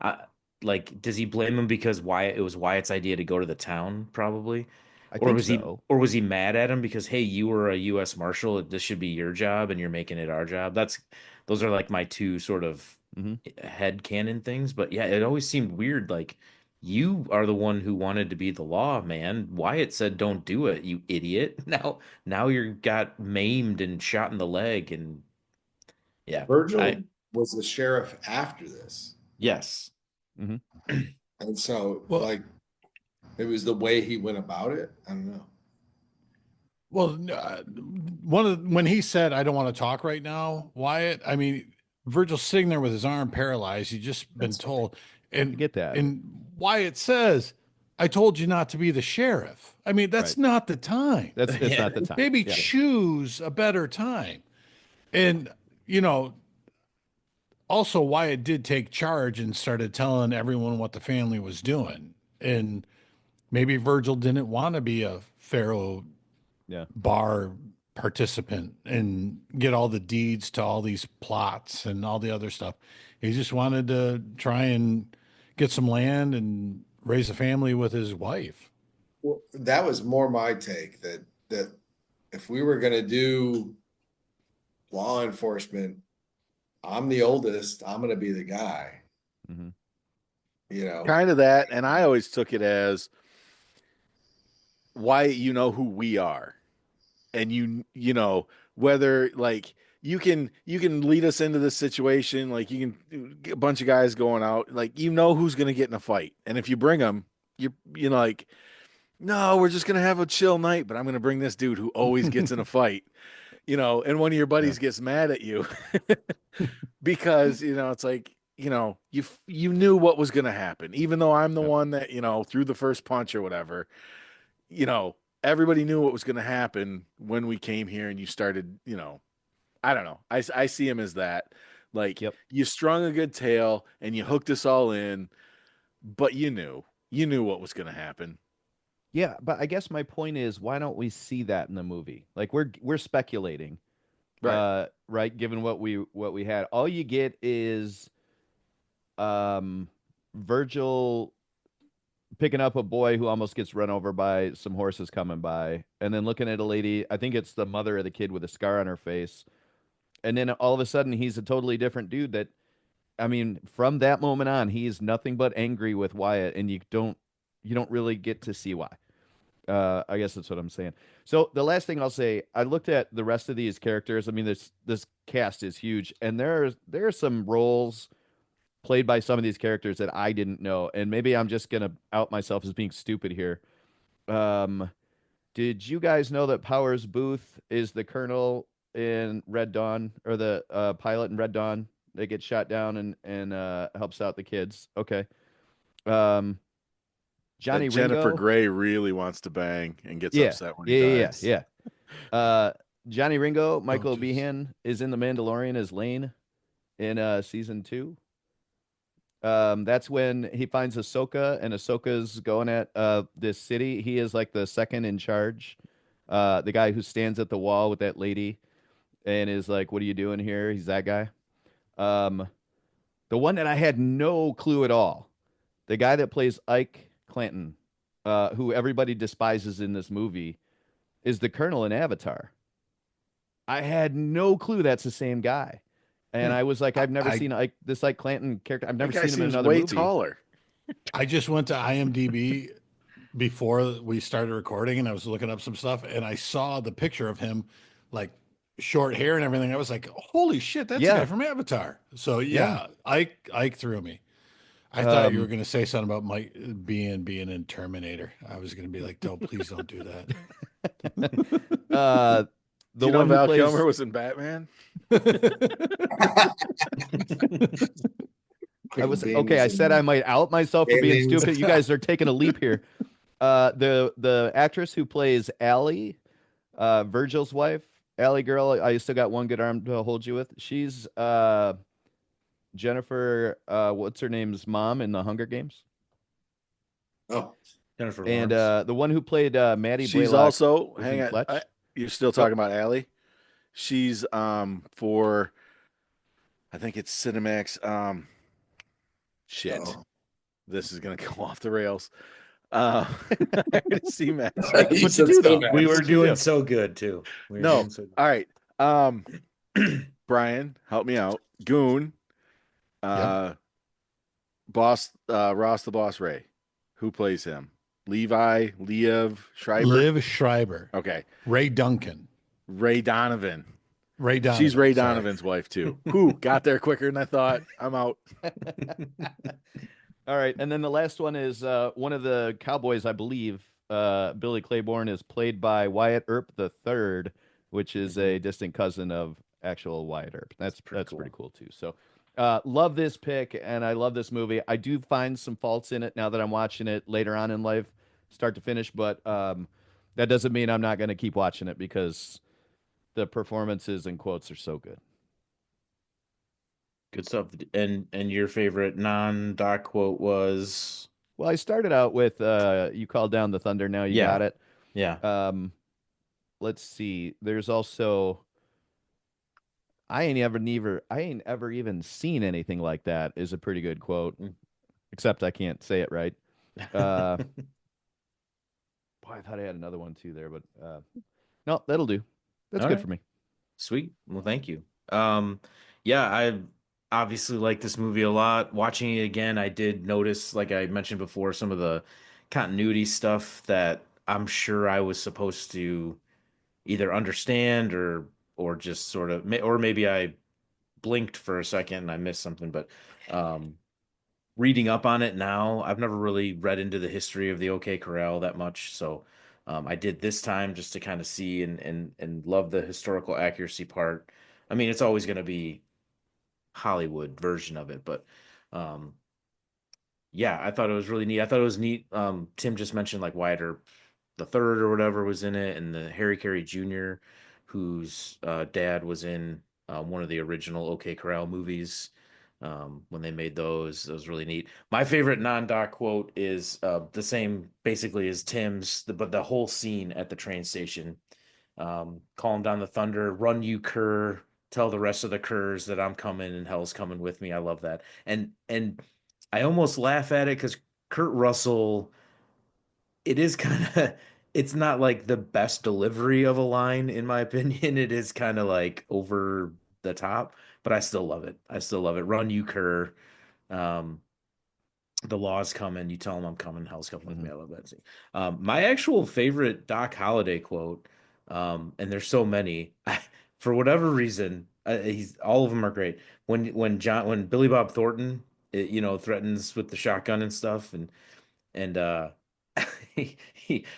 I, like, does he blame him because Wyatt? It was Wyatt's idea to go to the town, probably, I or think was he? so. Or was he mad at him because, hey, you were a U.S. Marshal. This should be your job, and you're making it our job. Those are like my two sort of Hmm. head canon things. But yeah, it always seemed weird. Like you are the one who wanted to be the law, man. Wyatt said, "Don't do it, you idiot." Now you're got maimed and shot in the leg, and yeah, I Virgil was the sheriff after this. yes, Hmm. And so, Well, like, it was the way he went about it. I don't know. well, when he said, "I don't want to talk right now," Wyatt. I mean, Virgil's sitting there with his arm paralyzed. He's just been That's right. told, I and get that. Wyatt says, "I told you not to be the sheriff." I mean, that's Right. not the time. It's Yeah. not the time. Maybe Yeah. choose a better time. And you know, also Wyatt did take charge and started telling everyone what the family was doing. And maybe Virgil didn't want to be a Pharaoh Yeah. bar participant and get all the deeds to all these plots and all the other stuff. He just wanted to try and get some land and raise a family with his wife. Well, that was more my take that if we were going to do law enforcement, I'm the oldest. I'm going to be the guy. Hmm. You know, Kind of that, and I always took it as why you know who we are, and you know whether like you can lead us into this situation, like you can get a bunch of guys going out, like you know who's going to get in a fight, and if you bring them, you know like no, we're just going to have a chill night, but I'm going to bring this dude who always gets in a fight, you know, and one of your Yeah. buddies gets mad at you because you know it's like you know you knew what was going to happen, even though I'm the Yep. one that you know threw the first punch or whatever. You know, everybody knew what was going to happen when we came here, and you started. You know, I don't know. I see him as that. Like Yep. you strung a good tale and you hooked us all in, but you knew what was going to happen. Yeah, but I guess my point is, why don't we see that in the movie? Like we're speculating, Right. right? Given what we had, all you get is um Virgil picking up a boy who almost gets run over by some horses coming by, and then looking at a lady. I think it's the mother of the kid with a scar on her face, and then all of a sudden he's a totally different dude. That I mean, from that moment on, he's nothing but angry with Wyatt, and you don't really get to see why. I guess that's what I'm saying. So the last thing I'll say, I looked at the rest of these characters. I mean, this cast is huge, and there are some roles played by some of these characters that I didn't know, and maybe I'm just gonna out myself as being stupid here. Um, did you guys know that Powers Booth is the colonel in Red Dawn, or the pilot in Red Dawn that gets shot down and helps out the kids? Okay. Um, That Johnny Jennifer Ringo. Grey really wants to bang and gets Yeah, upset when he yeah, yeah, dies. yeah. Johnny Ringo, Don't Michael just Behan is in The Mandalorian as Lane in season 2. That's when he finds Ahsoka, and Ahsoka's going at this city. He is like the second in charge, the guy who stands at the wall with that lady and is like, "What are you doing here?" He's that guy. Um, the one that I had no clue at all, the guy that plays Ike Clanton, who everybody despises in this movie, is the Colonel in Avatar. I had no clue that's the same guy. And Hmm. I was like, I've never I seen this Ike Clanton character. I've That never guy seen him in seems another way movie. taller. I just went to IMDb before we started recording and I was looking up some stuff and I saw the picture of him like short hair and everything. I was like, holy shit, that's the guy Yeah, from Avatar. So yeah. yeah, Ike threw me. I thought you were Um, going to say something about Mike being in Terminator. I was going to be like, "No, please don't do uh, Do the you know one who Val Kilmer plays, was in Batman? that." I Michael was Biehn okay. was I said I in might out myself for being Aliens. stupid. You guys are taking a leap here. The actress who plays Allie, Virgil's wife, Allie girl. I still got one good arm to hold you with. She's Jennifer. What's her name's mom in the Hunger Games, Oh, Jennifer and Lawrence. the one who played Maddie She's Blaylock also was hang in on. Fletch. You're still Oh, talking about Allie? She's for I think it's Cinemax. Shit. oh. This is gonna go off the rails. Uh, I heard C-Max. that's You what you said do, though. We Cinemax. were That's what you doing do. so good too. We were No. doing so All right. Um, Brian, help me out. Goon, Yep. uh, boss, Ross the Boss Ray. Who plays him? Levi, Liev, Schreiber. Liv Schreiber, Okay. Ray Duncan, Ray Donovan. Ray She's Donovan. Ray Sorry. Donovan's wife too. Who got there quicker than I thought? I'm out. All right, and then the last one is one of the cowboys, I believe. Billy Claiborne is played by Wyatt Earp the Third, which is Mhm. a distant cousin of actual Wyatt Earp. That's pretty pretty cool. cool too. So love this pick, and I love this movie. I do find some faults in it now that I'm watching it later on in life, start to finish, but that doesn't mean I'm not going to keep watching it because the performances and quotes are so good. Good stuff. And your favorite non-doc quote was? Well, I started out with "You called down the thunder, now you got Yeah, it." yeah. Um, let's see. There's also I ain't ever even seen anything like that is a pretty good quote, Mm. except I can't say it right. Uh, boy, I thought I had another one too there, but no, that'll do. That's All good right. for me. Sweet. Well, thank you. Yeah, I obviously like this movie a lot. Watching it again, I did notice, like I mentioned before, some of the continuity stuff that I'm sure I was supposed to either understand or just sort of, or maybe I blinked for a second and I missed something. But um, reading up on it now, I've never really read into the history of the OK Corral that much, so I did this time just to kind of see and love the historical accuracy part. I mean, it's always going to be Hollywood version of it, but um, yeah, I thought it was really neat. I thought it was neat. Tim just mentioned like Wyatt Earp the third or whatever was in it, and the Harry Carey Jr., whose dad was in one of the original OK Corral movies when they made those. It was really neat. My favorite non-doc quote is the same basically as Tim's, but the whole scene at the train station. Calm down the thunder, run you cur, tell the rest of the curs that I'm coming and hell's coming with me. I love that. And I almost laugh at it because Kurt Russell, it is kind of it's not like the best delivery of a line in my opinion. It is kind of like over the top, but I still love it. I still love it. Run you cur. Um, the law's coming. You tell them I'm coming. Hell's coming with Mhm. me. I love that scene. My actual favorite Doc Holliday quote, and there's so many. For whatever reason, he's all of them are great. When Billy Bob Thornton, threatens with the shotgun and stuff, and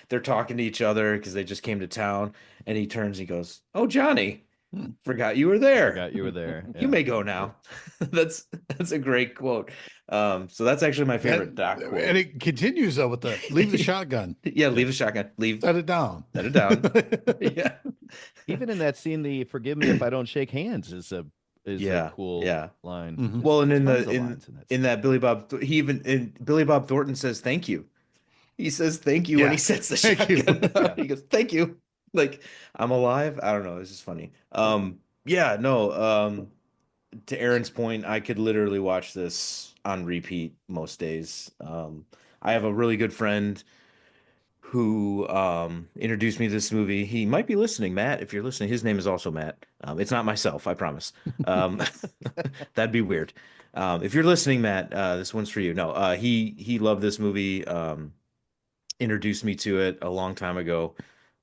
they're talking to each other because they just came to town, and he turns, and he goes, "Oh, Johnny, Hmm. forgot you were there. Forgot you were there. You Yeah, may go that's great. now." That's a great quote. So that's actually my That favorite Doc and quote. it continues though with the leave the shotgun, Yeah, Yeah. leave the shotgun. Leave, set it down. set it down. Yeah. Even in that scene, the "Forgive me if I don't shake hands" is a Yeah. cool Yeah. line. Mhm. There's Well, and tons of lines in that in scene. that Billy Bob Thornton says thank you. He says thank you when he Yeah, sets the thank you. shotgun down. Yeah. He goes, "Thank you." Like, I'm alive. I don't know. This is funny. Yeah, no. To Aaron's point, I could literally watch this on repeat most days. I have a really good friend who introduced me to this movie. He might be listening, Matt. If you're listening, his name is also Matt. It's not myself, I promise. Um, that'd be weird. If you're listening, Matt, this one's for you. No, he loved this movie. Introduced me to it a long time ago,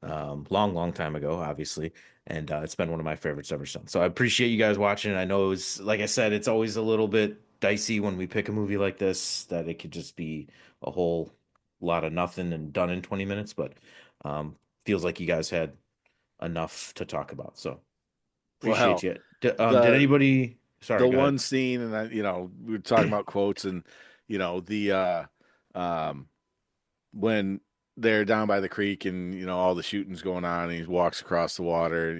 long time ago, obviously, and it's been one of my favorites ever since. So I appreciate you guys watching. I know it's like I said, it's always a little bit dicey when we pick a movie like this that it could just be a whole lot of nothing and done in 20 minutes, but feels like you guys had enough to talk about. So appreciate Well, you. Did the anybody? Sorry, the go ahead. one scene, and we were talking about quotes, and the um when they're down by the creek, and all the shooting's going on, and he walks across the water,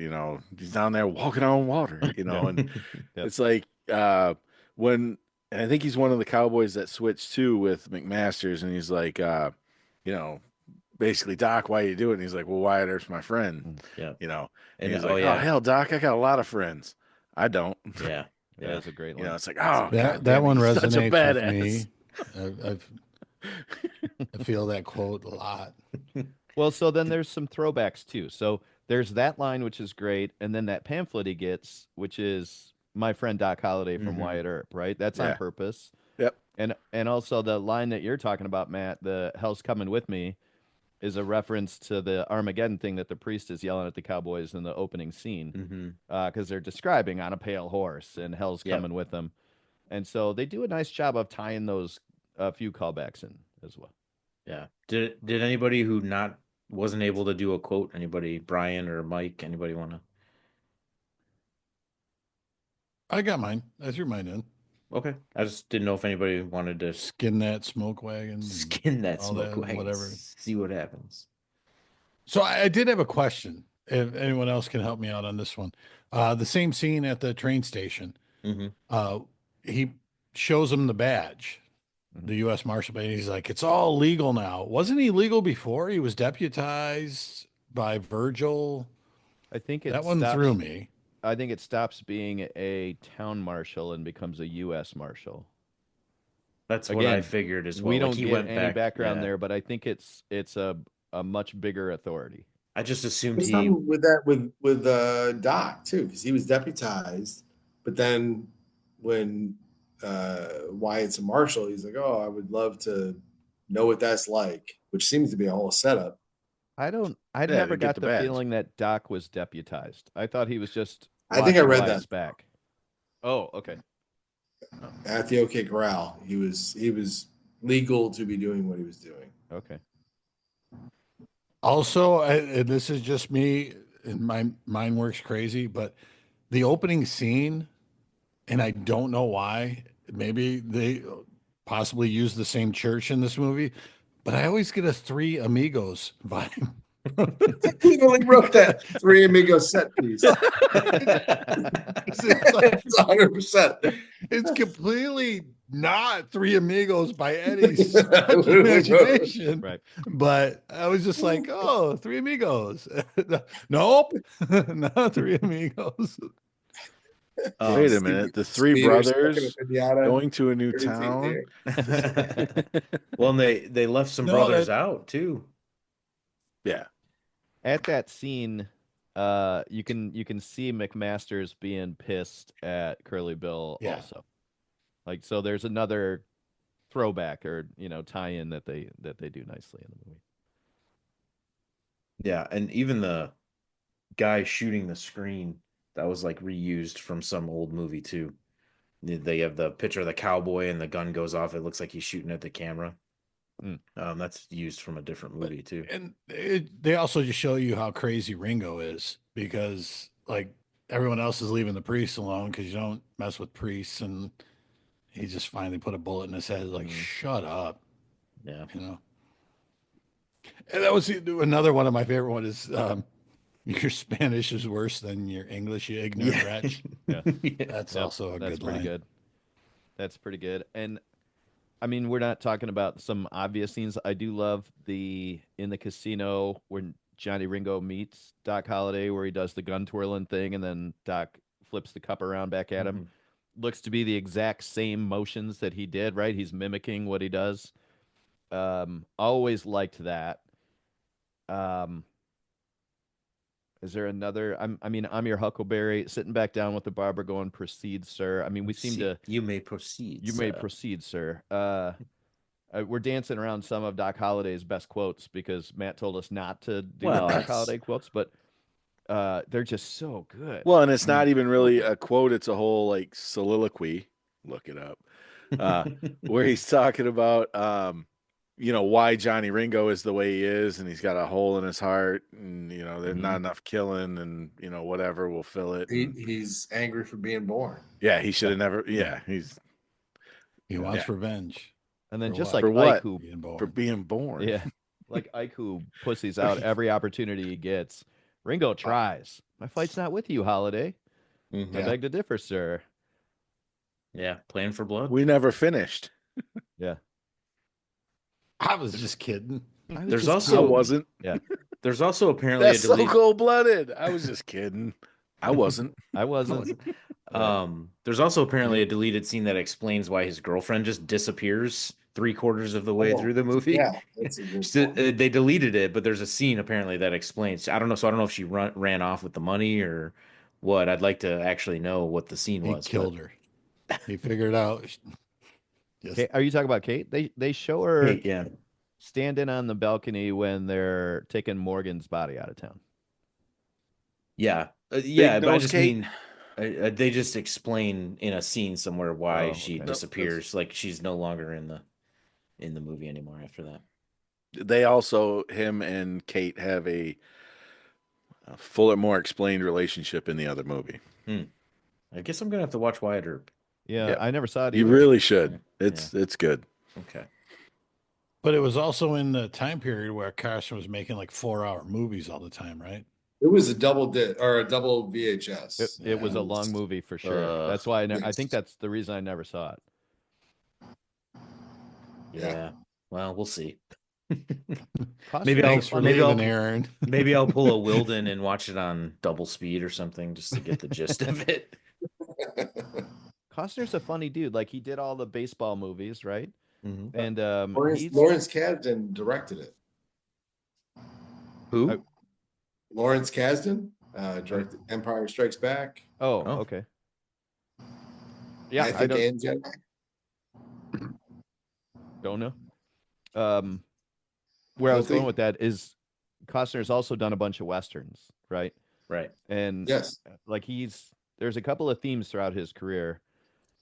he's down there walking on water, Yeah. and Yep. it's like when and I think he's one of the cowboys that switched too with McMaster's, and he's like you know basically, Doc, why you do it? And he's like, well, Wyatt Earp's my friend, Mm. Yeah. and And he's oh like, oh yeah. hell, Doc, I got a lot of friends. I don't. Yeah. That Yeah. is a great line. It's like, oh god That damn it, one he's such a resonates with badass. me. I feel that quote a lot. Well, so then there's some throwbacks too. So there's that line, which is great, and then that pamphlet he gets, which is my friend Doc Holliday from Hmm. Wyatt Earp, right? That's on Yeah. purpose. Yep. And also the line that you're talking about, Matt, the "Hell's coming with me," is a reference to the Armageddon thing that the priest is yelling at the cowboys in the opening scene, Hmm. because they're describing on a pale horse and hell's Yep. coming with them, and so they do a nice job of tying those a few callbacks in as well. Yeah. Did anybody who not wasn't able to do a quote, anybody, Brian or Mike, anybody want to? I got mine. I threw mine in. Okay. I just didn't know if anybody wanted to Skin that smoke wagon. skin that all smoke that, wagon, whatever. see what happens. So I did have a question. If anyone else can help me out on this one, the same scene at the train station. Mm-hmm. He shows him the badge, the U.S. Marshal badge. He's like, "It's all legal now." Wasn't he legal before? He was deputized by Virgil. I think That it one threw stops. me. I think it stops being a town marshal and becomes a U.S. marshal. That's what I Again, figured as we well. Like don't he get went any back. background Yeah. there, but I think it's a much bigger authority. I just assumed There's he. something with that with Doc too, because he was deputized, but then when Wyatt's a marshal, he's like, "Oh, I would love to know what that's like," which seems to be a whole setup. I Yeah, never to get got the the badge. feeling that Doc was deputized. I thought he was just I think I watching read Wyatt's that back. Oh, okay. at the OK Corral. He was legal to be doing what he was doing. Okay. Also, and this is just me, and my mind works crazy, but the opening scene, and I don't know why. Maybe they possibly use the same church in this movie, but I always get a Three Amigos vibe. I literally wrote that Three Amigos set piece. It's like, It's 100%. it's completely not Three Amigos by any stretch of imagination. Right. But I was just like, oh, Three Amigos. Nope, not Three Amigos. Wait a Steve- minute. The three Speeder stuck in a brothers pinata, going to a new 30 feet in the town. air. Well, and they left some No, brothers that- out too. Yeah. At that scene, you can see McMaster's being pissed at Curly Bill Yeah. also. Like, so there's another throwback or tie-in that they do nicely in the movie. Yeah, and even the guy shooting the screen that was like reused from some old movie too. They have the picture of the cowboy and the gun goes off. It looks like he's shooting at the camera. Mm. That's used from a different movie too. And they also just show you how crazy Ringo is because, like, everyone else is leaving the priest alone because you don't mess with priests. And he just finally put a bullet in his head, like, shut up, Yeah. you know? And that was another one of my favorite one is your Spanish is worse than your English, you ignorant Yeah. wretch. Yeah. That's Yep, also a that's good pretty line. good. That's pretty good. And I mean, we're not talking about some obvious scenes. I do love in the casino when Johnny Ringo meets Doc Holliday, where he does the gun twirling thing, and then Doc flips the cup around back at him. Looks to be the exact same motions that he did. Right? He's mimicking what he does. Always liked that. Um, is there another? I'm your Huckleberry, sitting back down with the barber, going, "Proceed, sir." I mean, we seem to. You may proceed. You may proceed, sir. We're dancing around some of Doc Holliday's best quotes because Matt told us not to do Well, Doc that's- Holliday quotes, but they're just so good. Well, and it's not even really a quote, it's a whole like soliloquy. Look it up. Where he's talking about why Johnny Ringo is the way he is, and he's got a hole in his heart, and there's not enough killing, and whatever will fill it. And, He's angry for being born. yeah, he should have never. Yeah, He wants Yeah. revenge. And then For just what? like For Ike, what? who Being born. for being born. yeah, like Ike, who pussies out every opportunity he gets. Ringo tries. My fight's not with you, Holiday. I Yeah. beg to differ, sir. Yeah, Playing for Blood. We never finished. Yeah, I was just kidding. I was There's just also- I kidding. wasn't. Yeah, There's also apparently That's a so delete. cold blooded. I was just kidding. I wasn't. I wasn't. There's also apparently a deleted scene that explains why his girlfriend just disappears 3/4 of the way through the movie. Yeah, that's a good point. They deleted it, but there's a scene apparently that explains. I don't know. So I don't know if she ran off with the money or what. I'd like to actually know what the scene He was. killed her. He figured out. Just, Are you talking about Kate? They show her Hey, yeah. standing on the balcony when they're taking Morgan's body out of town. Yeah. Yeah, but I nose just Kate. mean they just explain in a scene somewhere why Oh, she okay. disappears. Like she's no longer in the movie anymore after that. They also, him and Kate have a fuller, more explained relationship in the other movie. I guess I'm gonna have to watch Wyatt Earp. Yeah, Yeah. I never saw it You either. really should. It's good. Okay. But it was also in the time period where Carson was making like 4-hour movies all the time, right? It was a double VHS. It was a long movie for sure. That's why I think that's the reason I never saw it. Yeah. Well, we'll see. Maybe Thanks for leaving, Aaron. Maybe I'll pull a Wilden and watch it on double speed or something just to get the gist of it. Costner's a funny dude. Like he did all the baseball movies, right? Mm-hmm. And Lawrence Kasdan directed it. Who? Lawrence Kasdan directed Empire Strikes Back. Oh, okay. Yeah, I think don't know. Where I was going with that is Costner's also done a bunch of Westerns, right? Right. And yes, like there's a couple of themes throughout his career,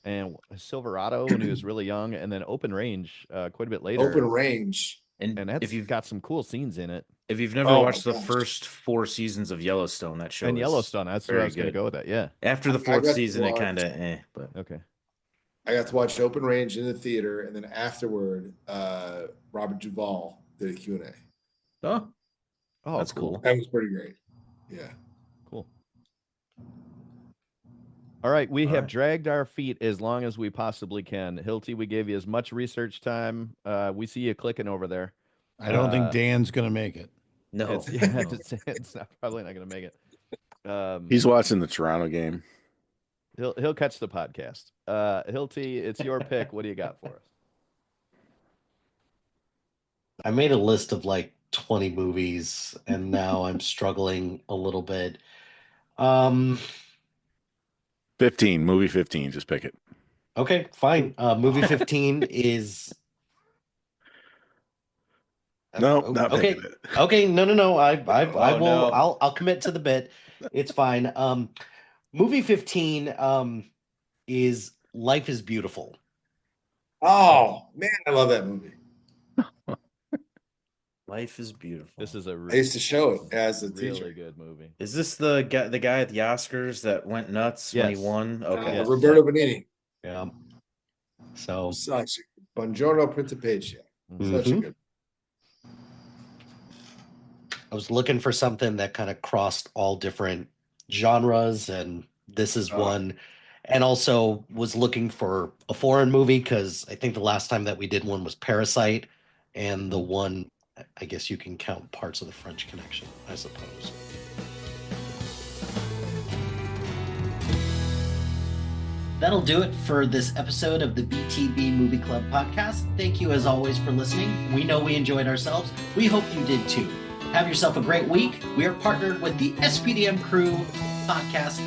and Silverado when he was really young, and then Open Range quite a bit later. Open Range. And that's if you've got some cool scenes in it. If you've never watched the first 4 seasons of Yellowstone, that show and Yellowstone, that's where I was going to go with that. Yeah. After the 4th season, it kind of but okay. I got to watch Open Range in the theater, and then afterward, Robert Duvall did a Q&A. Oh, that's cool. That was pretty great. Yeah. Cool. All right, we have dragged our feet as long as we possibly can. Hilty, we gave you as much research time. We see you clicking over there. I don't think Dan's going to make it. No, it's not, probably not going to make it. He's watching the Toronto game. He'll catch the podcast. Hilty, it's your pick. What do you got for us? I made a list of like 20 movies, and now I'm struggling a little bit. 15, movie 15. Just pick it. Okay, fine. Movie 15 is. No, not okay. picking it. Okay, no. I will. No. I'll commit to the bit. It's fine. Movie 15 is Life is Beautiful. Oh man, I love that movie. Life is Beautiful. This is a I used to show it as a really teacher. good movie. Is this the guy at the Oscars that went nuts when he won? Okay, Yes. Roberto Benigni. Yeah. So Such a Buongiorno Principessa. Such a good. I was looking for something that kind of crossed all different genres, and this is one. And also was looking for a foreign movie because I think the last time that we did one was Parasite, and the one, I guess you can count parts of the French Connection, I suppose. That'll do it for this episode of the BTB Movie Club podcast. Thank you as always for listening. We know we enjoyed ourselves. We hope you did too. Have yourself a great week. We are partnered with the SPDM Crew podcast